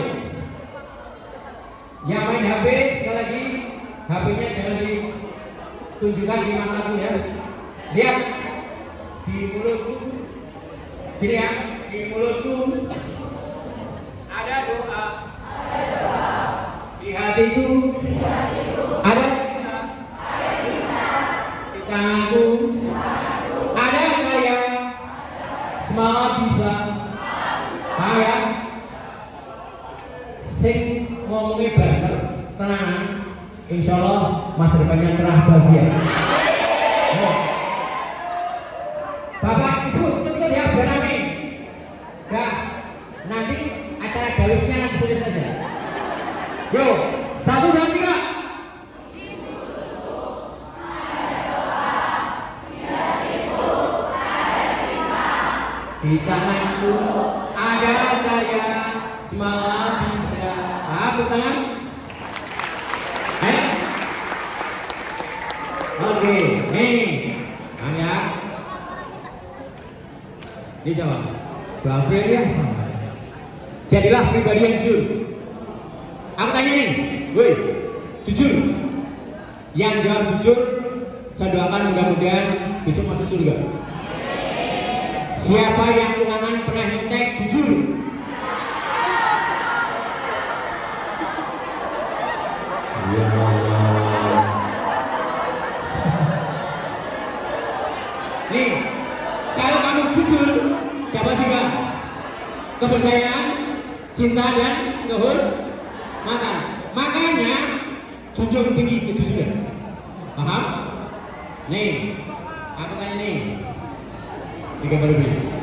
Yang main HP sekali lagi, HP-nya jangan ditunjukkan di mataku ya. Lihat di mulutku, gini ya, di mulutku ada doa, di hatiku ada cinta, di tanganku ada karya, semangat bisa, ya. Sing ngomongin banter, tenang, insya Allah masa depannya cerah bahagia. Bapak Ibu, ketika dia berani, ya nanti acara gawisnya nanti sulit saja. Yo, 1, 2, 3. Di tanganku ada karya, semangat bisa. Aku tangan. Oke, nih, ya. Ini jawab. Bapak ya. Jadilah pribadi yang jujur. Aku tanya nih, woi, jujur. Yang jawab jujur, saya doakan mudah-mudahan besok masuk surga. Siapa yang ulangan pernah nyontek jujur? Ya Allah. Nih, kalau kamu jujur, dapat juga kepercayaan, cinta dan kehormatan. Makanya junjung tinggi kejujuran. Paham? Nih, aku tanya nih. Tiga lebih.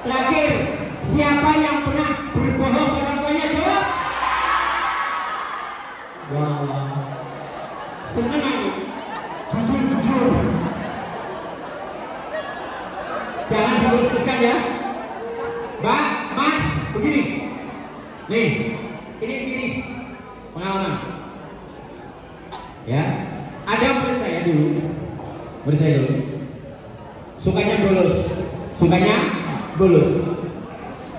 Terakhir, siapa yang pernah berbohong ke orang tuanya? Jawab. Wah, senang aku. Jujur. Jangan diluruskan ya, Mbak, Mas, begini. Nih, ini tiris pengalaman. Ya. Ada murid saya dulu, sukanya bolos,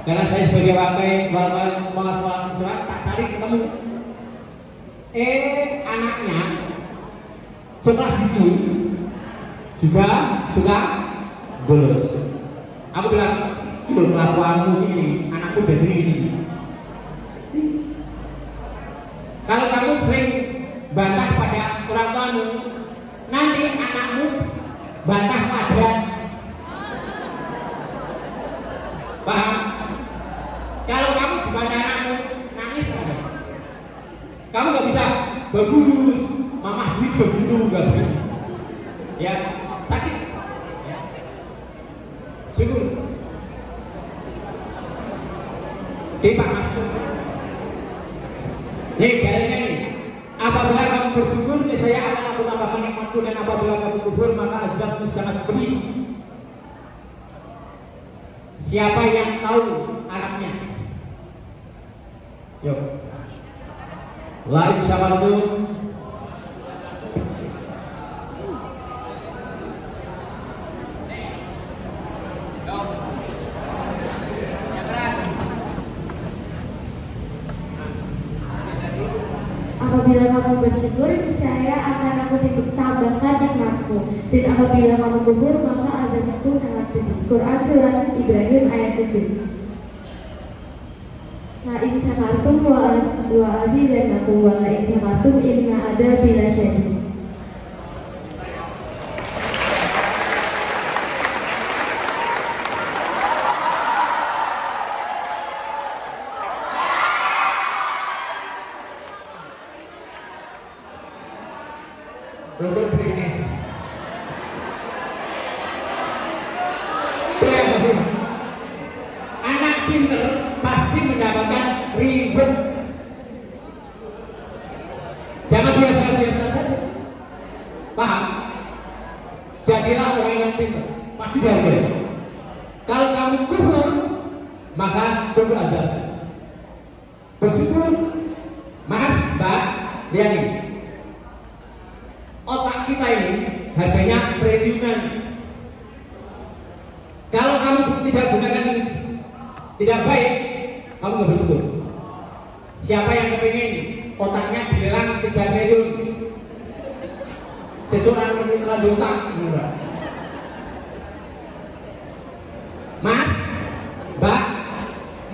karena saya sebagai wartawan surat tak cari ketemu. Anaknya setelah bisu juga suka bolos. Aku bilang, kelakuanmu ini, anakku dari ini. Kalau kamu sering bantah pada orang tuamu, nanti anakmu bantah pada. Paham? Kalau kamu dibantah anakmu, nangis ada. Kamu nggak bisa bagus, mama duit juga gitu, nggak boleh. Ya, sakit. Ya. Syukur. Apabila kamu bersyukur, niscaya akan aku tambahkan nikmatku, dan apabila kamu kufur, maka azabku sangat pedih. Siapa yang tahu Arabnya? Yuk. La in syakartum apabila kamu bersyukur, saya akan aku tambahkan nikmatku, dan apabila kamu kufur, maka azabku sangat pedih. Quran surat Ibrahim ayat 7. La in syakartum wa azidannakum wa la in kafartum inna adzabi lasyadid. Robert Brines. Anak pinter pasti mendapatkan reward. Jangan biasa-biasa saja. Paham? Jadilah orang yang pinter, pasti bahagia. Kalau kamu kufur, maka tunggu azab. Bersyukur, Mas, Mbak, lihat ini. Otak kita ini harganya triliunan. Kalau kamu tidak gunakan tidak baik, kamu nggak bersyukur. Siapa yang kepingin otaknya dilelang 3 triliun? Seseorang yang terlalu otak, enggak. Mas, Mbak,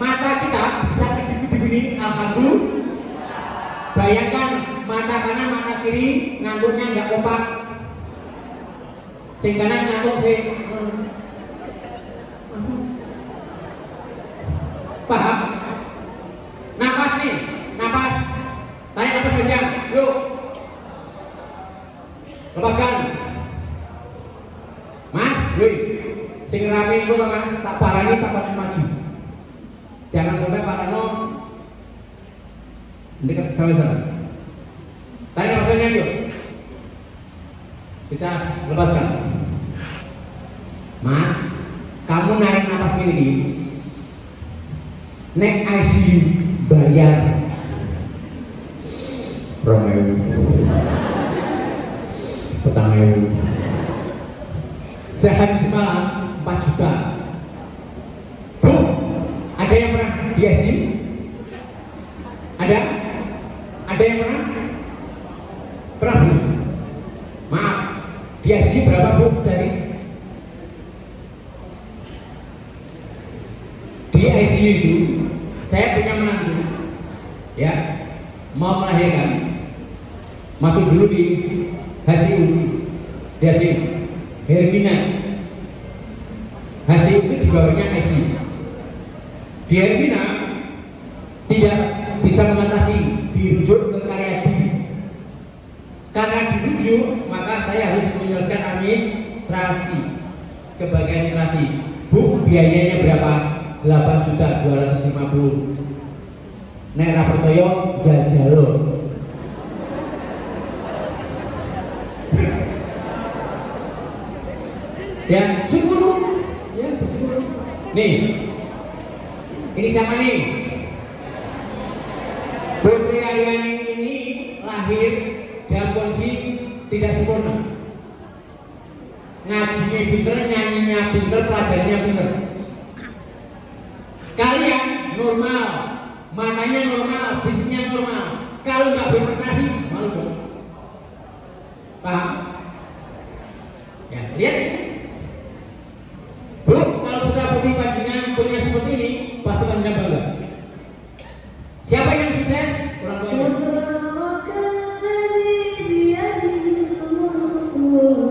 mata kita bisa kedip-kedip ini, alhamdulillah. Bayangkan mata kanan, mata kiri ngantuknya nggak kompak. Sing kanan ngantuk sing paham? Napas nih, napas. Tarik napas panjang, yuk. Lepaskan. Mas, wih. Sing rapi itu Mas, tak parani tak pas maju. Jangan sampai Pak Rano dekat sama-sama. Tarik napas panjang yuk. Dicas, lepaskan. Mas, kamu narik napas gini. Nek ICU bayar 2.000, 4.000. Sehari semalam 4 juta. Bu, ada yang pernah di ICU? Ada? Ada yang pernah? Pernah Bu? Maaf, di ICU berapa Bu sehari? Di ICU itu saya punya menantu, ya, mau melahirkan, masuk dulu di HCU, di HCU, Hermina. HCU itu di bawahnya ICU. Di Hermina tidak bisa mengatasi, dirujuk ke Karyadi. Karena dirujuk, maka saya harus menyelesaikan administrasi ke bagian administrasi. Bu, biayanya berapa? 8.250.000. Nek ra percaya jajalo. Ya, syukur. Ya, bersyukur. Nih. Ini siapa nih? Putri Ayani ini lahir dalam kondisi tidak sempurna. Ngajinya pinter, nyanyinya pinter, pelajarannya pinter. Kalian normal, matanya normal, bisnisnya normal. Kalau nggak berprestasi, malu dong. Paham? Ya, lihat. Bu, kalau putra putri panjenengan punya seperti ini, pasti panjenengan bangga. Siapa yang sukses? Orang tuanya.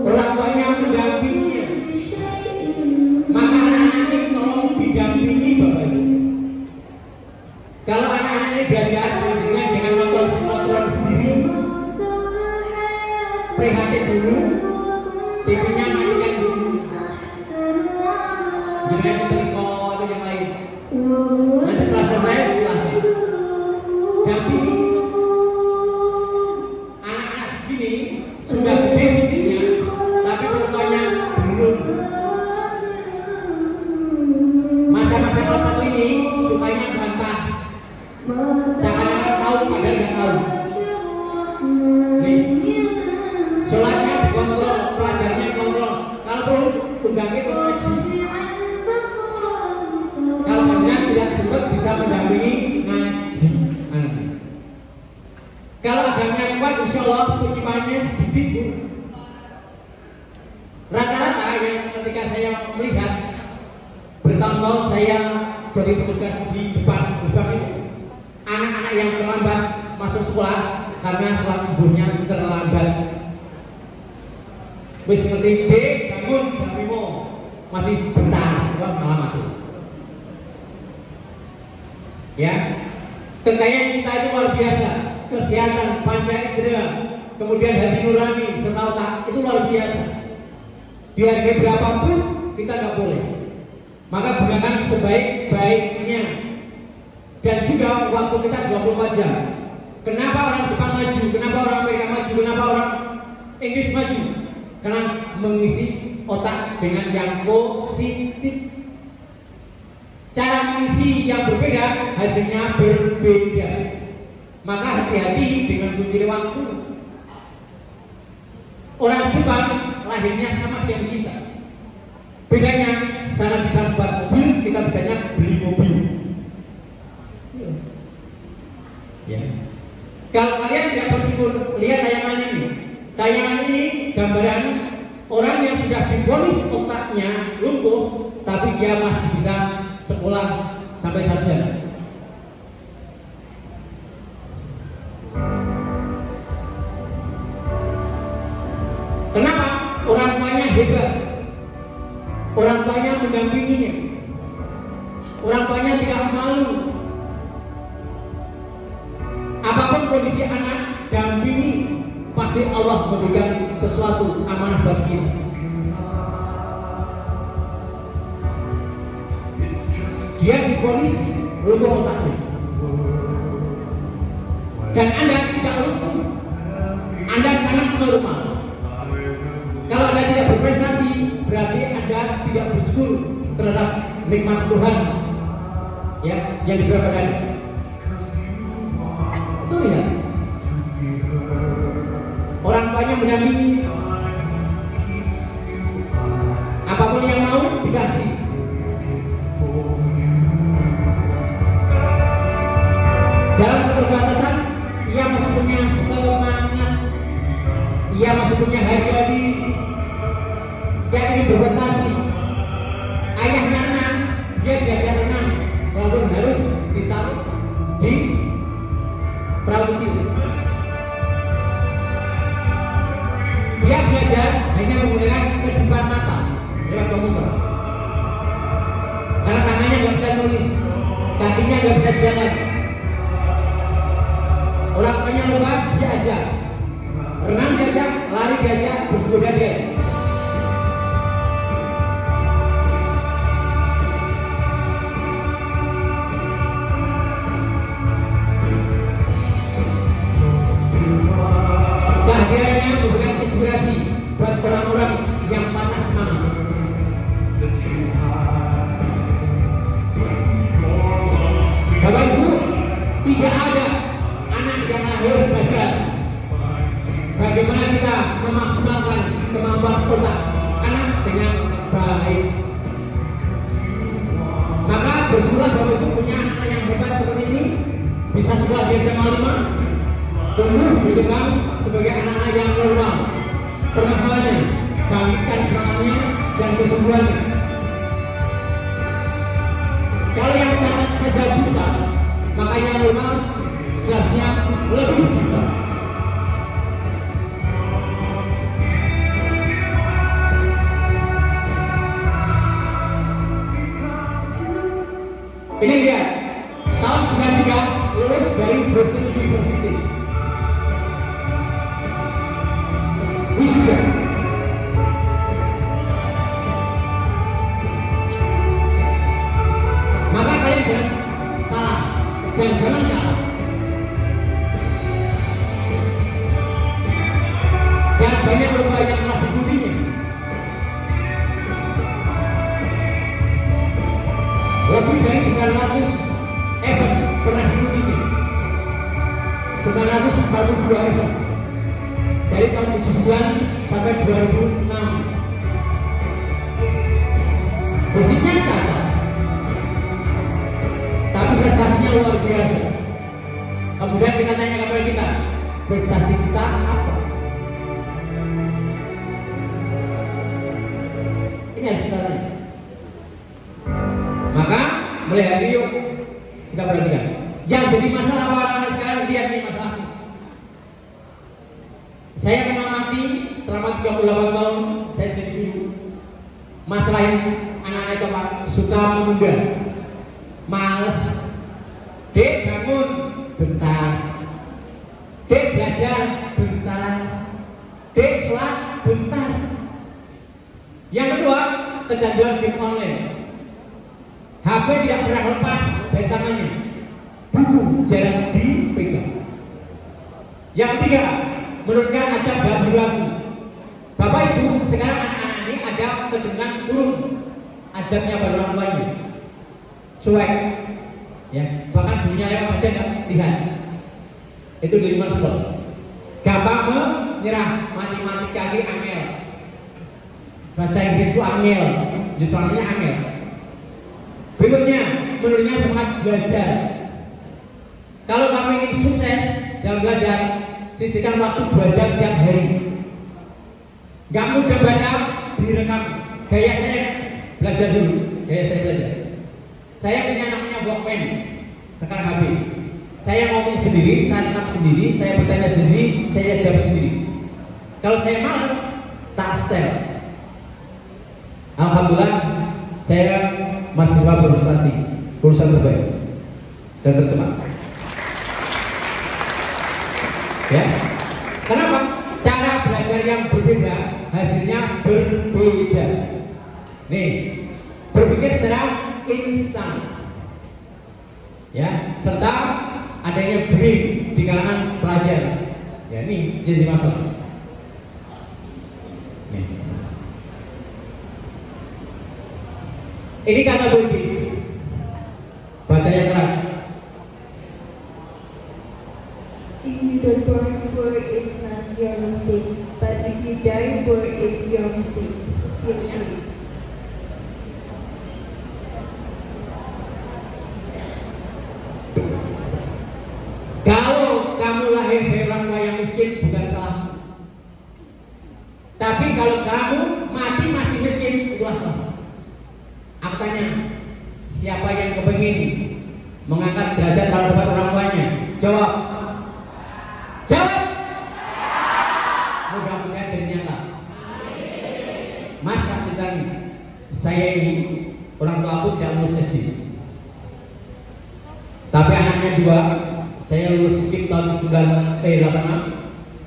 Orang tuanya mendampinginya. Maka anak-anak ini tolong didampingi Bapak Ibu. Kalau anak-anak ini belajar, jangan nonton sinetron sendiri. Prihatin dulu, TV-nya matikan dulu. Jangan diterima atau yang lain. Nanti setelah selesai, dampingi. Sholatnya dikontrol, pelajarnya kontrol. Kalau perlu undangnya ke ngaji. Kalau benar tidak sempat bisa mendampingi ngaji. Kalau adanya kuat, insya Allah imannya sedikit Bu. Rata-rata yang ketika saya melihat bertahun-tahun saya jadi petugas di depan gerbang itu, anak-anak yang terlambat masuk sekolah karena sholat subuhnya terlambat. Wis ngerti dek bangun jam 5 masih bentar malam itu. Ya, kekayaan kita itu luar biasa. Kesehatan, panca indera, kemudian hati nurani serta otak itu luar biasa. Dihargai berapapun kita nggak boleh. Maka gunakan sebaik-baiknya. Dan juga waktu kita 24 jam. Kenapa orang Jepang maju? Kenapa orang Amerika maju? Kenapa orang Inggris maju? Karena mengisi otak dengan yang positif. Cara mengisi yang berbeda, hasilnya berbeda. Maka hati-hati dengan kunci waktu. Orang Jepang lahirnya sama dengan kita. Bedanya, sana bisa buat mobil, kita bisanya beli mobil. Ya. Kalau kalian tidak bersyukur, lihat tayangan ini. Tayangan ini gambaran orang yang sudah divonis otaknya lumpuh, tapi dia masih bisa sekolah sampai sarjana. Kenapa? Orang tuanya hebat, orang tuanya mendampinginya, orang tuanya tidak malu. Apapun kondisi anak, dampingi, pasti Allah memberikan sesuatu amanah buat kita. Dia divonis lumpuh otaknya, dan Anda tidak lumpuh, Anda sangat normal. Kalau Anda tidak berprestasi, berarti Anda tidak bersyukur terhadap nikmat Tuhan, ya, yang diberikan pada Anda. Itu ya. Orang tuanya mendampingi, apapun yang mau dikasih. Dalam keterbatasan, ia masih punya semangat, ia masih punya harga diri, dia ingin berprestasi. Ayahnya renang, dia diajar renang, walaupun harus ditaruh di perahu kecil. Dia belajar hanya menggunakan kedipan mata lewat komputer, karena tangannya nggak bisa nulis, kakinya nggak bisa jalan. Orang tuanya lupa, dia ajar. Renang diajak, lari diajak, bersepeda dia. Kehadirannya memberikan inspirasi buat orang-orang yang patah semangat. Bapak Ibu, tidak ada anak yang lahir gagal. Bagaimana kita memaksimalkan kemampuan otak anak dengan baik? Maka bersyukur Bapak Ibu punya anak yang hebat seperti ini, bisa sekolah di SMA 5, tumbuh di depan sebagai anak-anak yang normal. Permasalahannya, bangkitkan semangatnya dan kesembuhannya. Kalau yang catat saja bisa, maka yang normal seharusnya lebih bisa. Ini dia, tahun 93 lulus dari Boston University. Wisuda. Maka kalian jangan salah dan jangan kalah. Dan banyak lomba yang telah diikutinya. Lebih dari 900 event pernah diikutinya. 942 event. sampai 2006. Fisiknya cacat, tapi prestasinya luar biasa. Kemudian kita tanya kepada kita, prestasi kita apa? Ini harus kita tanya. Maka mulai hari yuk kita perhatikan. Yang jadi masalah anak-anak sekarang, lihat nih masalahnya. Saya mengamati selama 38 tahun saya jadi guru. Masalah ini anak-anak itu Pak suka menunda, males. Dek bangun bentar, dek belajar bentar, dek sholat bentar. Yang kedua, kecanduan game online. HP tidak pernah lepas dari tangannya, buku jarang dipegang. Yang ketiga, menurunkan adab dalam berlaku. Bapak Ibu, sekarang anak-anak ini ada kecenderungan turun adabnya pada orang tuanya, cuek, ya, bahkan dunia lewat saja nggak lihat. Itu di lima sekolah. Gampang menyerah, matematika angel, bahasa Inggris itu angel, justru angel. Berikutnya, menurunnya semangat belajar. Kalau kamu ingin sukses dalam belajar, sisihkan waktu 2 jam tiap hari. Gak mudah baca, direkam. Gaya saya belajar dulu, gaya saya belajar. Saya punya namanya Walkman, sekarang HP. Saya ngomong sendiri, saya rekam sendiri, saya bertanya sendiri, saya jawab sendiri. Kalau saya malas, tak setel. Alhamdulillah, saya mahasiswa berprestasi, lulusan terbaik dan tercepat. Ya, kenapa? Cara belajar yang berbeda, hasilnya berbeda. Nih, berpikir secara instan, ya, serta adanya brain di kalangan pelajar. Ya, ini jadi masalah. Nih. Ini kata Bill Gates. Baca yang keras. If you don't born poor, it's not your mistake. But if you die poor, it's your mistake. Kalau kamu lahir dari orang tua yang miskin, bukan salah. Tapi kalau kamu mati masih miskin, itu salah. Aku tanya, siapa yang kepengin mengangkat derajat kalau dapat orang tuanya? Jawab. Jawab. Mudah-mudahan jadi nyata. Mas tak ceritanya, saya ini orang tua aku tidak lulus SD, tapi anaknya 2. Saya lulus UGM tahun 86,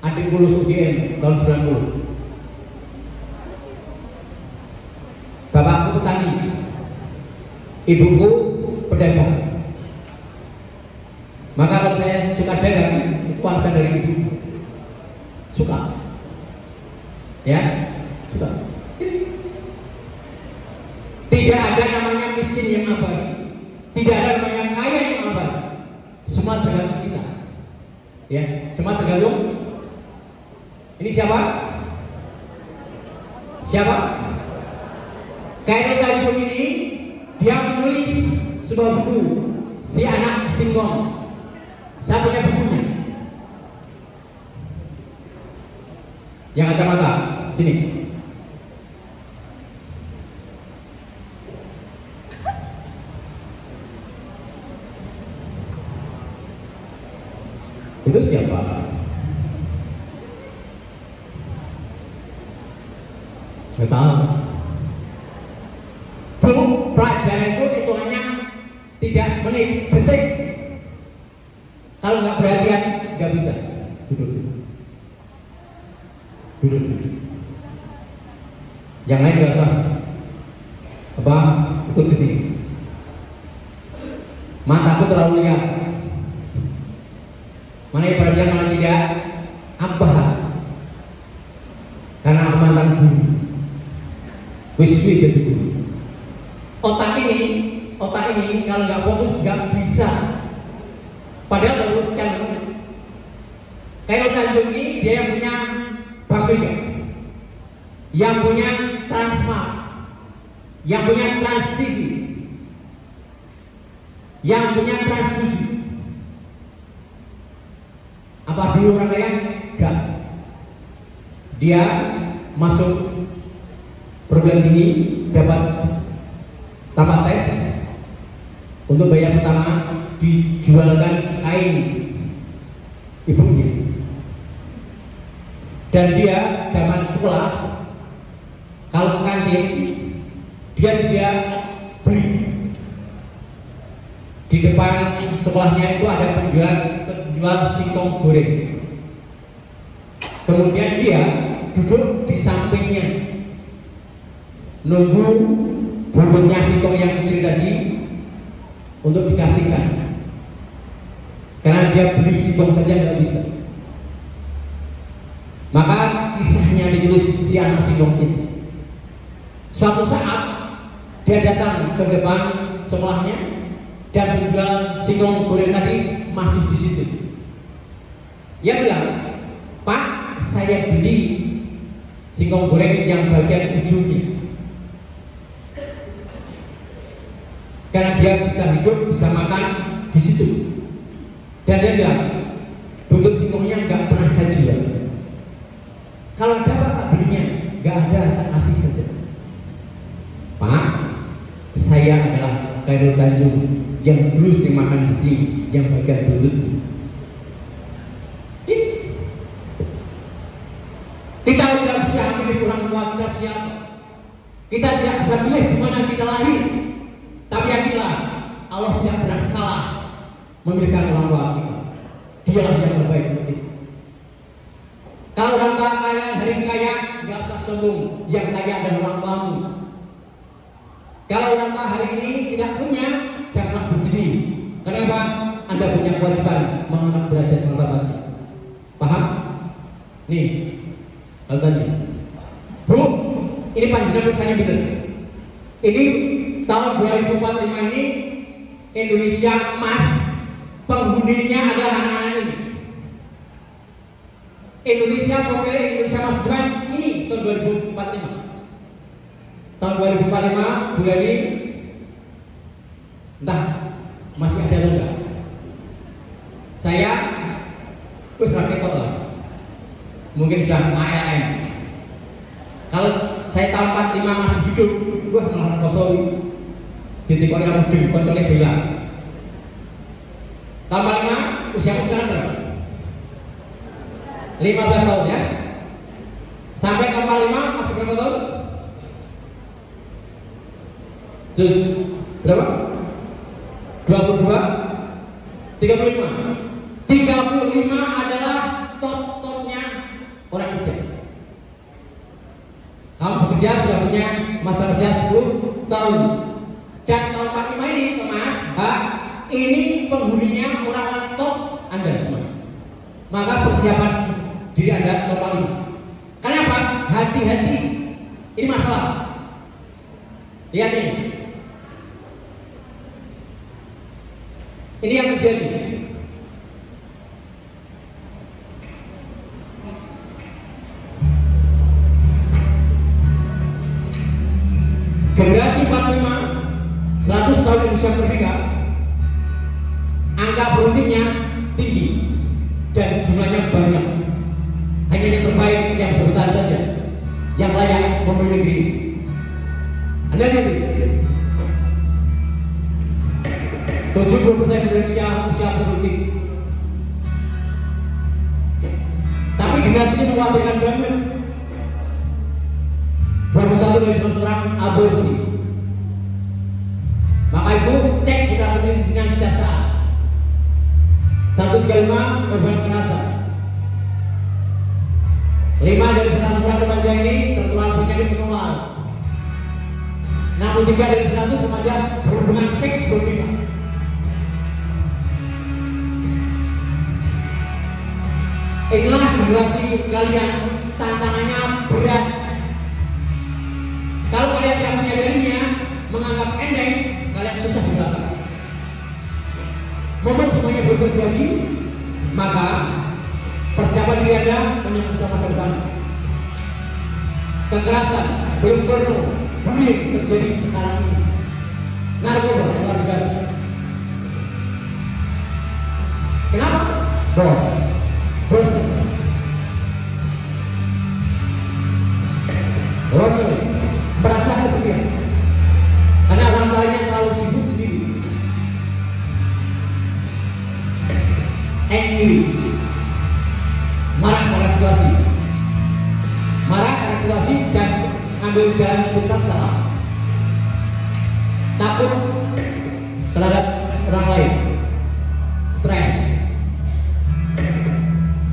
adik lulus UGM tahun 90. Bapakku petani, ibuku pedagang. Maka kalau saya suka dagang, itu warisan dari ibu. Suka, ya, suka. Tidak ada namanya miskin yang abadi, tidak ada namanya kaya yang abadi. Semua tergantung kita, ya, semua tergantung. Ini siapa? Siapa? Khairul Tanjung ini dia menulis sebuah buku, Si Anak Singkong. Saya punya bukunya. Yang kacamata, sini. Itu siapa? Nggak tahu. Bu, pelajaran itu hanya 3 menit, detik. Kalau nggak perhatian, nggak bisa. Duduk. Yang lain nggak usah. Apa? Ikut ke sini. Mataku terlalu lihat. Mana yang perhatian, mana tidak? Apa? Karena aku mantan guru. Wiswi jadi guru. Otak ini kalau nggak fokus nggak bisa. Padahal baru sekian. Khairul Tanjung ini dia yang punya Bank Mega, yang punya Transmart, yang punya Trans TV, yang punya Trans 7. Apa dulu orang kaya? Enggak. Dia masuk perguruan tinggi, dapat tamat tes, untuk bayar pertama dijualkan kain ibunya. Dan dia zaman sekolah kalau ke kantin dia beli. Di depan sekolahnya itu ada penjual singkong goreng. Kemudian dia duduk di sampingnya nunggu bubutnya singkong yang kecil tadi untuk dikasihkan. Karena dia beli singkong saja nggak bisa. Maka kisahnya ditulis si anak singkong itu. Suatu saat dia datang ke depan sekolahnya dan penjual singkong goreng tadi masih di situ. Dia bilang, "Pak, saya beli singkong goreng yang bagian ujungnya." Karena dia bisa hidup, bisa makan di situ. Dan dia bilang, "Buntut singkongnya nggak pernah saya jual. Kalau ada Pak belinya, nggak ada, tak kasih saja." "Pak, saya adalah Khairul Tanjung yang dulu sering makan di sini, yang bagian buntutnya." Kita tidak bisa pilih orang tua kita siapa. Kita tidak bisa pilih di mana kita lahir. Tapi yakinlah, Allah tidak pernah salah memilihkan orang tua kita. Dialah yang terbaik untuk kita. Kalau orang tua kaya, hari kaya, nggak usah sombong. Yang kaya adalah orang tuamu. Kalau orang tua hari ini tidak punya, janganlah bersedih. Kenapa? Anda punya kewajiban mengangkat derajat martabatnya. Paham? Nih, hal tadi. Bu, ini panjenengan tulisannya benar. Ini tahun 2045 ini Indonesia emas, penghuninya adalah anak-anak ini. Indonesia memilih Indonesia emas depan ini tahun 2045. Tahun 2045 bulan ini entah masih ada atau enggak. Saya terus rakyat lah. Mungkin sudah ALM. Kalau saya tahun 45 masih hidup, gua malah kosong. Ditikoi kamu di kontrolnya bela. Tahun 45 usiamu sekarang berapa? 15 tahun ya. Sampai tahun 45 masih berapa tahun? Berapa? 22? 35? 35 adalah top-topnya orang kerja. Kamu bekerja sudah punya masa kerja 10 tahun. Dan tahun 45 ini, Mas, ini penghuninya orang-orang top Anda semua. Maka persiapan diri Anda tahun 45. Kenapa? Hati-hati. Ini masalah. Lihat ini. Ini yang terjadi. Generasi 45, 100 tahun Indonesia merdeka, angka produktifnya tinggi dan jumlahnya banyak. Hanya yang terbaik yang sebentar saja yang layak memiliki. Anda lihat ini. 70% Indonesia usia produktif. Tapi generasi ini mengkhawatirkan banget. 21 dari 100 orang aborsi. Maka itu cek kita pendidikan setiap saat. 135 korban kekerasan. 5 dari 100 orang remaja ini tertular penyakit menular. 63 dari 100 remaja berhubungan seks berbeda. Inilah generasi kalian, tantangannya berat. Kalau kalian tidak menyadarinya, menganggap enteng, kalian susah di belakang. Momen semuanya berterjadi, maka persiapan diri Anda menyambut masa depan. kekerasan, belum perlu bullying terjadi sekarang ini. Narkoba luar biasa. Kenapa? Bosan. Lonely, merasa kesepian. Karena orang lainnya terlalu sibuk sendiri. Angry, marah karena situasi. Marah karena situasi dan ambil jalan pintas salah. Takut terhadap orang lain. Stres.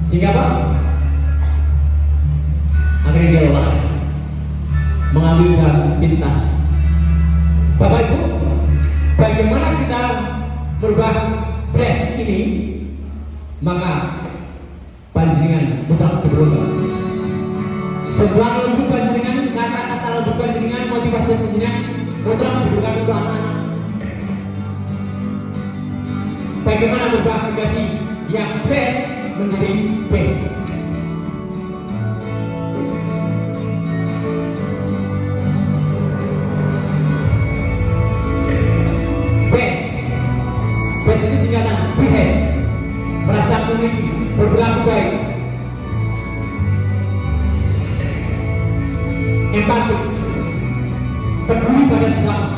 Sehingga apa? Akhirnya dia lelah mengambil jalan pintas. Bapak Ibu, bagaimana kita merubah stres ini? Maka panjenengan bukan keberuntungan. Sebuah lembut panjenengan, kata-kata lembut panjenengan, motivasi panjenengan, mutlak dibutuhkan untuk anak-anak. Bagaimana merubah aplikasi yang best menjadi best? Best itu singkatan behave, merasa memiliki, berperilaku baik, empati, peduli pada sesama.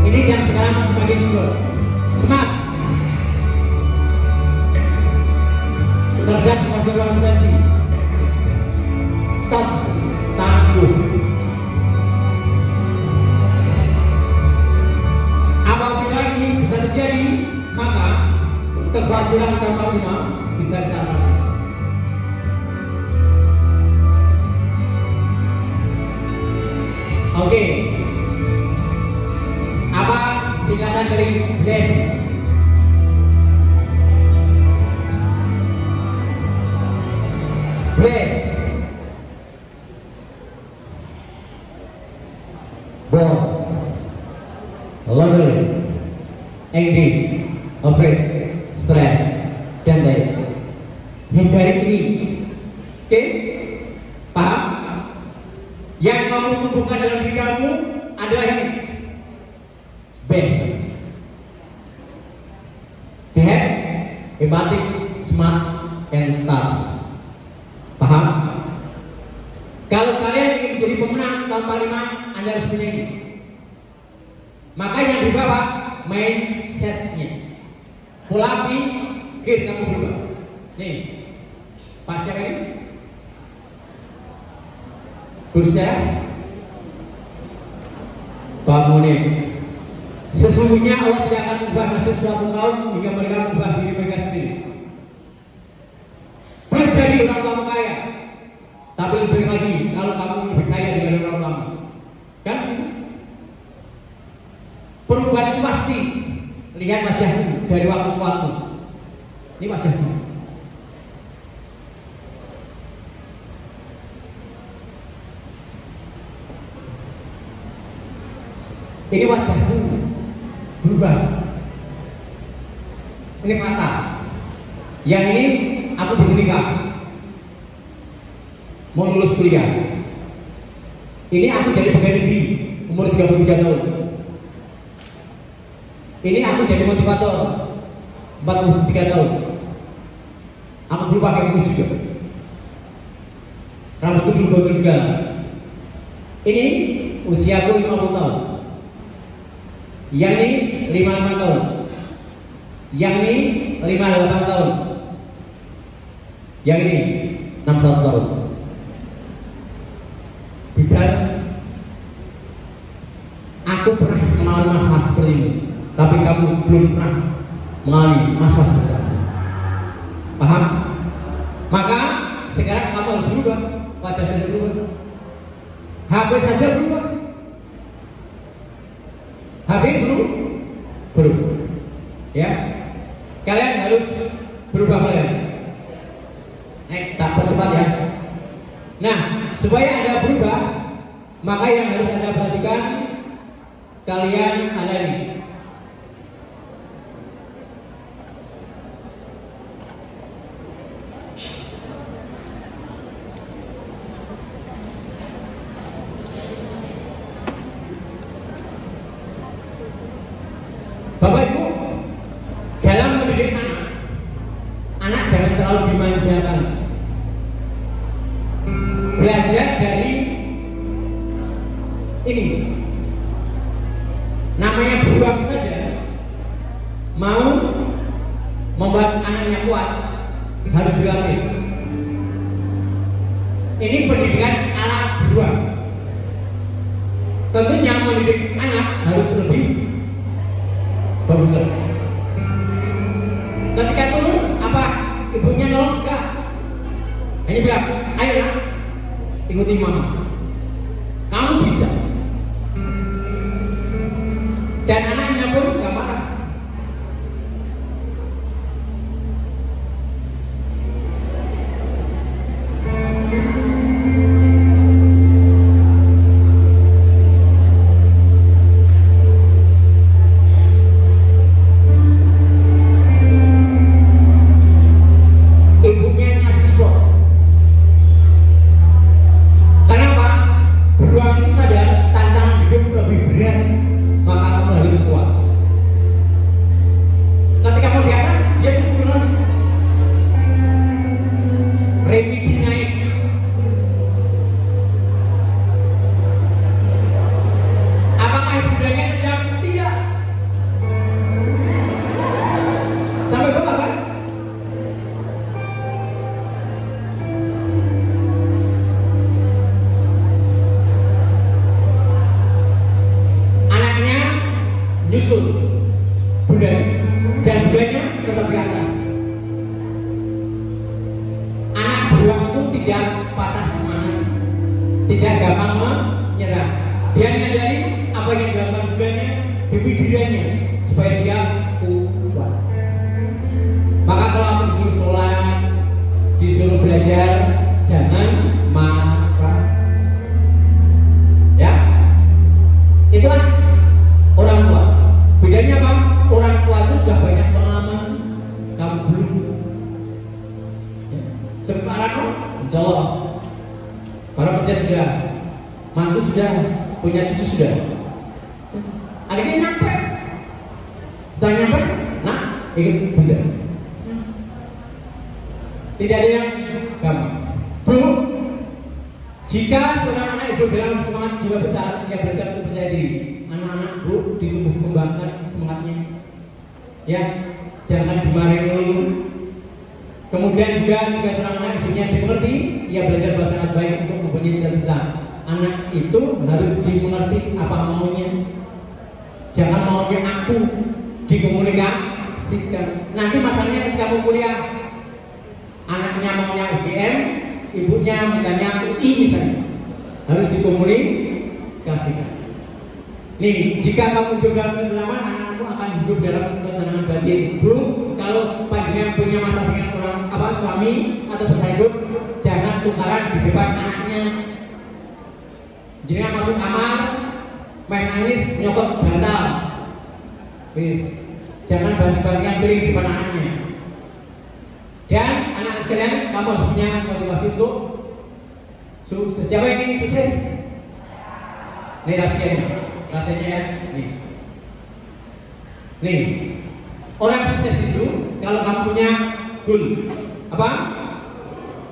Ini yang sekarang semakin smart, cerdas mengambil potensi, touch, tangguh. Apabila ini bisa terjadi, maka kekhawatiran nomor 5 bisa kita atasi. Oke. Apa singkatan dari BLESS? BLESS. Bored, lonely, angry, afraid, stress, dan lain. Hindari ini. Oke? Paham? Yang kamu tumbuhkan dalam diri kamu adalah ini. Best. Behave, empathic, smart, and touch. Paham? Kalau kalian ingin menjadi pemenang tahun 45, Anda harus punya ini. Maka yang di bawah mindsetnya. Pola pikir kamu berubah. Nih, pas ya ini. Berusaha bangun. Sesungguhnya Allah tidak akan mengubah nasib suatu kaum hingga mereka mengubah diri mereka sendiri. Berjadi orang tua kaya, tapi lebih lagi kalau kamu lebih kaya dari orang tua, kan? Perubahan itu pasti. Lihat wajahmu dari waktu ke waktu. Ini wajahmu. Ini wajahmu berubah. Ini fakta. Yang ini aku belum nikah, mau lulus kuliah. Ini aku jadi pegawai negeri umur 33 tahun. Ini aku jadi motivator 43 tahun. Aku dulu pakai mus juga. Rambutku dulu bau juga. Ini usiaku 50 tahun. Yang ini 55 tahun. Yang ini 58 tahun. Yang ini 61 tahun. Bicara, aku pernah mengalami masalah seperti ini, tapi kamu belum pernah mengalami masalah seperti ini. Paham? Maka sekarang kamu harus berubah. Wajah saya berubah. HP saja berubah. HP berubah. Ya, kalian harus berubah kalian. Tak percepat ya. Nah, supaya Anda berubah, maka yang harus Anda perhatikan, kalian ada ini. harus dilatih. Ini pendidikan anak buah. Tentunya mendidik anak harus lebih bagus lagi. Ketika turun, apa ibunya nolong? Enggak. Hanya bilang, ayo nak, ikuti mama. Kamu bisa. Dan anaknya pun gak marah. Ibunya ngasih support. Kenapa? Beruang itu sadar tantangan hidup lebih berat, maka kamu harus kuat. Ketika kamu di atas, dia suruh turun lagi. Remedi naik. Apakah ibundanya kejam? Tidak. Sampai bawah kan? Anaknya nyusul bundanya, dan bundanya tetap di atas. Anak beruang itu tidak patah semangat, tidak gampang menyerah. Dia menyadari apa yang dilakukan bundanya demi dirinya supaya dia kuat. Maka kalau disuruh sholat, disuruh belajar, jangan marah. Ya, itulah orang tua. Bedanya apa? Orang tua itu sudah banyak pengalaman, kamu belum. Ya. Sekarang, insya Allah, para kerja sudah, mantu sudah, punya cucu sudah. Akhirnya nyampe. Setelah nyampe, nah, ikut bunda. Tidak ada yang gampang. Bu, jika seorang anak ibu dalam semangat jiwa besar, ia belajar untuk percaya diri. Anak-anak bu ditumbuh kembangkan semangatnya. Ya, jangan dimarahin dulu. Kemudian juga jika seorang anak ibunya dimengerti, ia belajar bahasa sangat baik untuk mempunyai cita-cita. Anak itu harus dimengerti apa maunya. Jangan maunya aku, dikomunikasikan. Nanti masalahnya ketika kamu kuliah, anaknya maunya UGM, ibunya mintanya UI misalnya, harus dikomunikasikan. Nih, jika kamu hidup dalam ketenangan, anakmu akan hidup dalam ketenangan batin. Bu, kalau panjenengan punya masalah dengan orang suami atau pasangan hidup, jangan tukaran di depan anaknya. Jangan masuk kamar, main nangis, nyokot bantal. Please, jangan banding-bandingkan piring di depan anaknya. Dan anak-anak sekalian, kamu harus punya motivasi untuk sukses. Siapa yang ingin sukses? Ini rahasianya. Rasanya ya, nih, orang sukses itu kalau kamu punya goal, apa?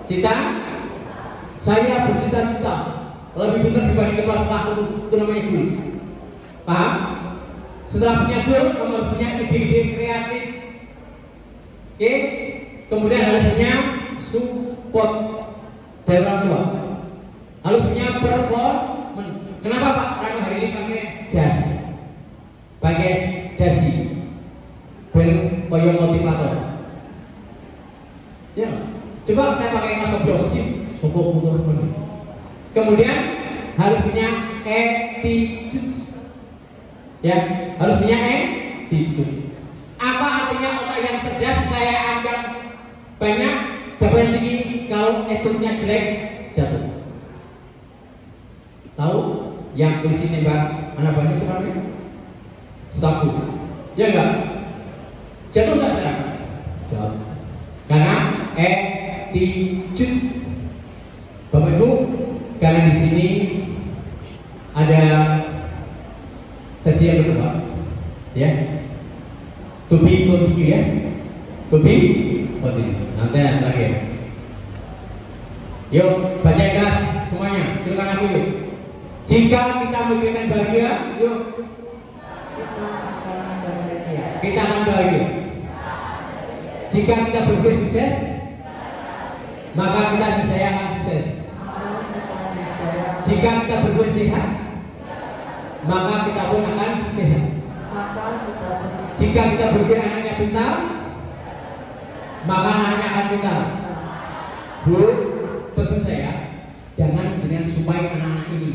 Cita, saya bercita-cita lebih pintar dibanding kepala sekolah, itu namanya goal. Paham? Setelah punya goal, kamu harus punya ide-ide kreatif. Oke? Kemudian harus punya support dari orang tua. Harus punya performance. Kenapa Pak? Karena hari ini pakai jas, pakai dasi, bel koyo motivator. Ya, coba saya pakai kasobro sih, sokok motor. Kemudian harus punya attitude. Ya, harus punya attitude. Apa artinya otak yang cerdas? Saya anggap banyak jabatan tinggi, kalau attitude-nya jelek jatuh. Tahu? Yang polisi nembak anak banyak sekarang sapu, ya enggak? Jatuh enggak sekarang? Jatuh. Karena attitude. Bapak Ibu, karena di sini ada sesi yang kedua, ya. To be continue ya. To be continue. Nanti lagi ya. Yuk, baca keras semuanya. Silakan aku yuk. Jika kita memikirkan bahagia, yuk kita akan bahagia. Jika kita berpikir sukses, maka kita niscaya akan sukses. Jika kita berbuat sehat, maka kita pun akan sehat. Jika kita berpikir anaknya pintar, maka anaknya akan pintar. Bu, pesan saya, jangan dengan supaya anak-anak ini,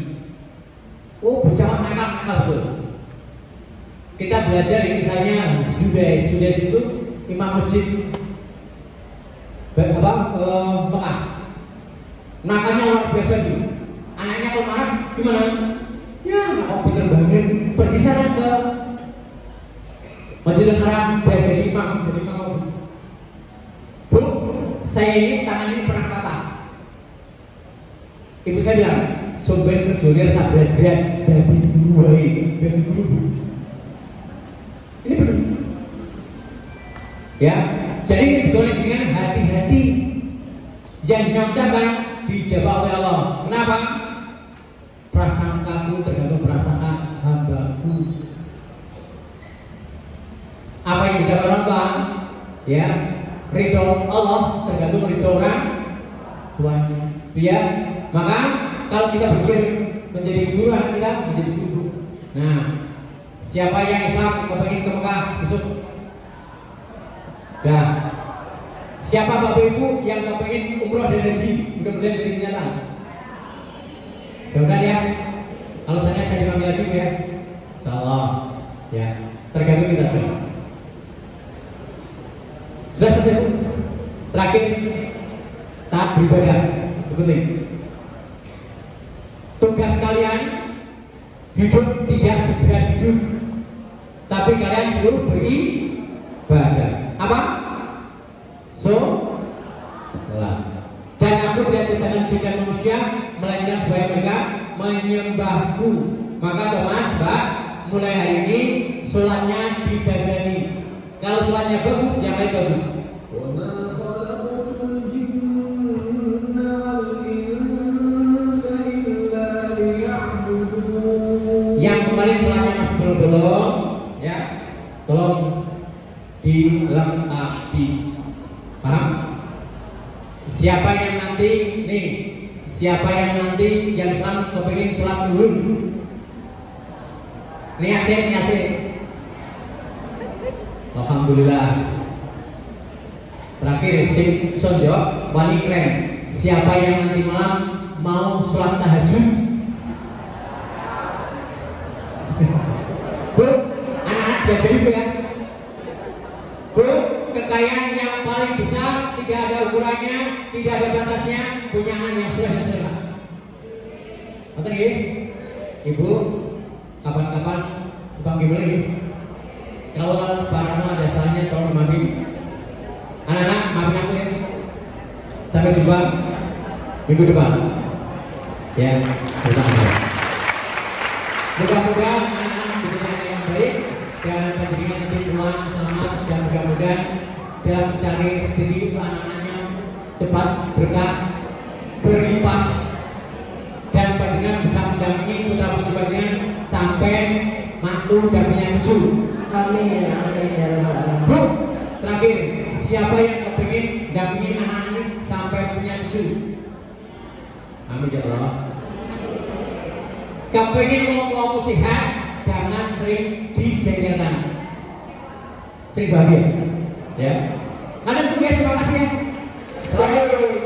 oh bocah nakal betul. Kita belajar misalnya Zudes itu imam masjid Mekah. Nakalnya luar biasa itu. Anaknya kalau marah gimana? Ya, kok pinter banget. Pergi sana ke Masjidil Haram biar jadi imam, Bu, saya ini tangan ini pernah patah. Ibu saya bilang, sumber kerjanya sak berat-berat dari guru dari guru. Ini benar. Ya, jadi digolek dengan hati-hati. Yang diucapkan dijawab oleh Allah. Kenapa? Prasangkaku tergantung prasangka hambaku. Apa yang dijawab orang tua? Ya, ridho Allah tergantung ridho orang tuanya. Ya, maka kalau kita berpikir menjadi guru, anak kita menjadi guru. Nah, siapa yang Islam kepingin ke Mekah besok? Ya. Siapa bapak ibu yang kepingin umroh dan haji? Mudah-mudahan jadi kenyataan. Mudah-mudahan ya. Kalau saya dipanggil lagi ya. Insyaallah. Ya. Tergantung kita semua. Sudah selesai Bu? Terakhir taat beribadah. Itu penting. Tugas kalian hidup tidak segera hidup, tapi kalian suruh beribadah. Apa? Dan aku tidak ciptakan jin dan manusia melainkan supaya mereka menyembahku. Maka Thomas, Mbak, mulai hari ini sholatnya didandani. Kalau sholatnya bagus, yang lain bagus. Yang kemarin sholatnya masih belum, ya, tolong dilengkapi. Paham? Siapa yang nanti yang Islam kepingin sholat duhur? Niasih. Alhamdulillah. Terakhir sing sonjok wani keren. Siapa yang nanti malam mau sholat tahajud? Bu, anak-anak jadi ya. Bu, kekayaan yang paling besar tidak ada ukurannya, tidak ada batasnya, punya anak yang sudah berserah. Betul ya? Ibu, kapan-kapan dipanggil lagi. Kalau barangmu ada salahnya tolong dimaafin. Anak-anak, maafin aku ya. Sampai jumpa minggu depan. Ya, terima kasih. Mudah-mudahan anak-anak menjadi yang baik dan menjadikan nanti semua selamat dan mudah-mudahan dalam mencari rezeki anak-anaknya cepat berkah berlimpah dan panjenengan bisa mendampingi putra putri panjenengan sampai mantu dan punya cucu. Amin. Bu, terakhir, siapa yang kepingin dampingi anak-anak sampai punya cucu? Amin ya Allah. Kepingin ngomong sehat, jangan sering dijajaran. Sering bahagia. Ya. Terima kasih ya. Selamat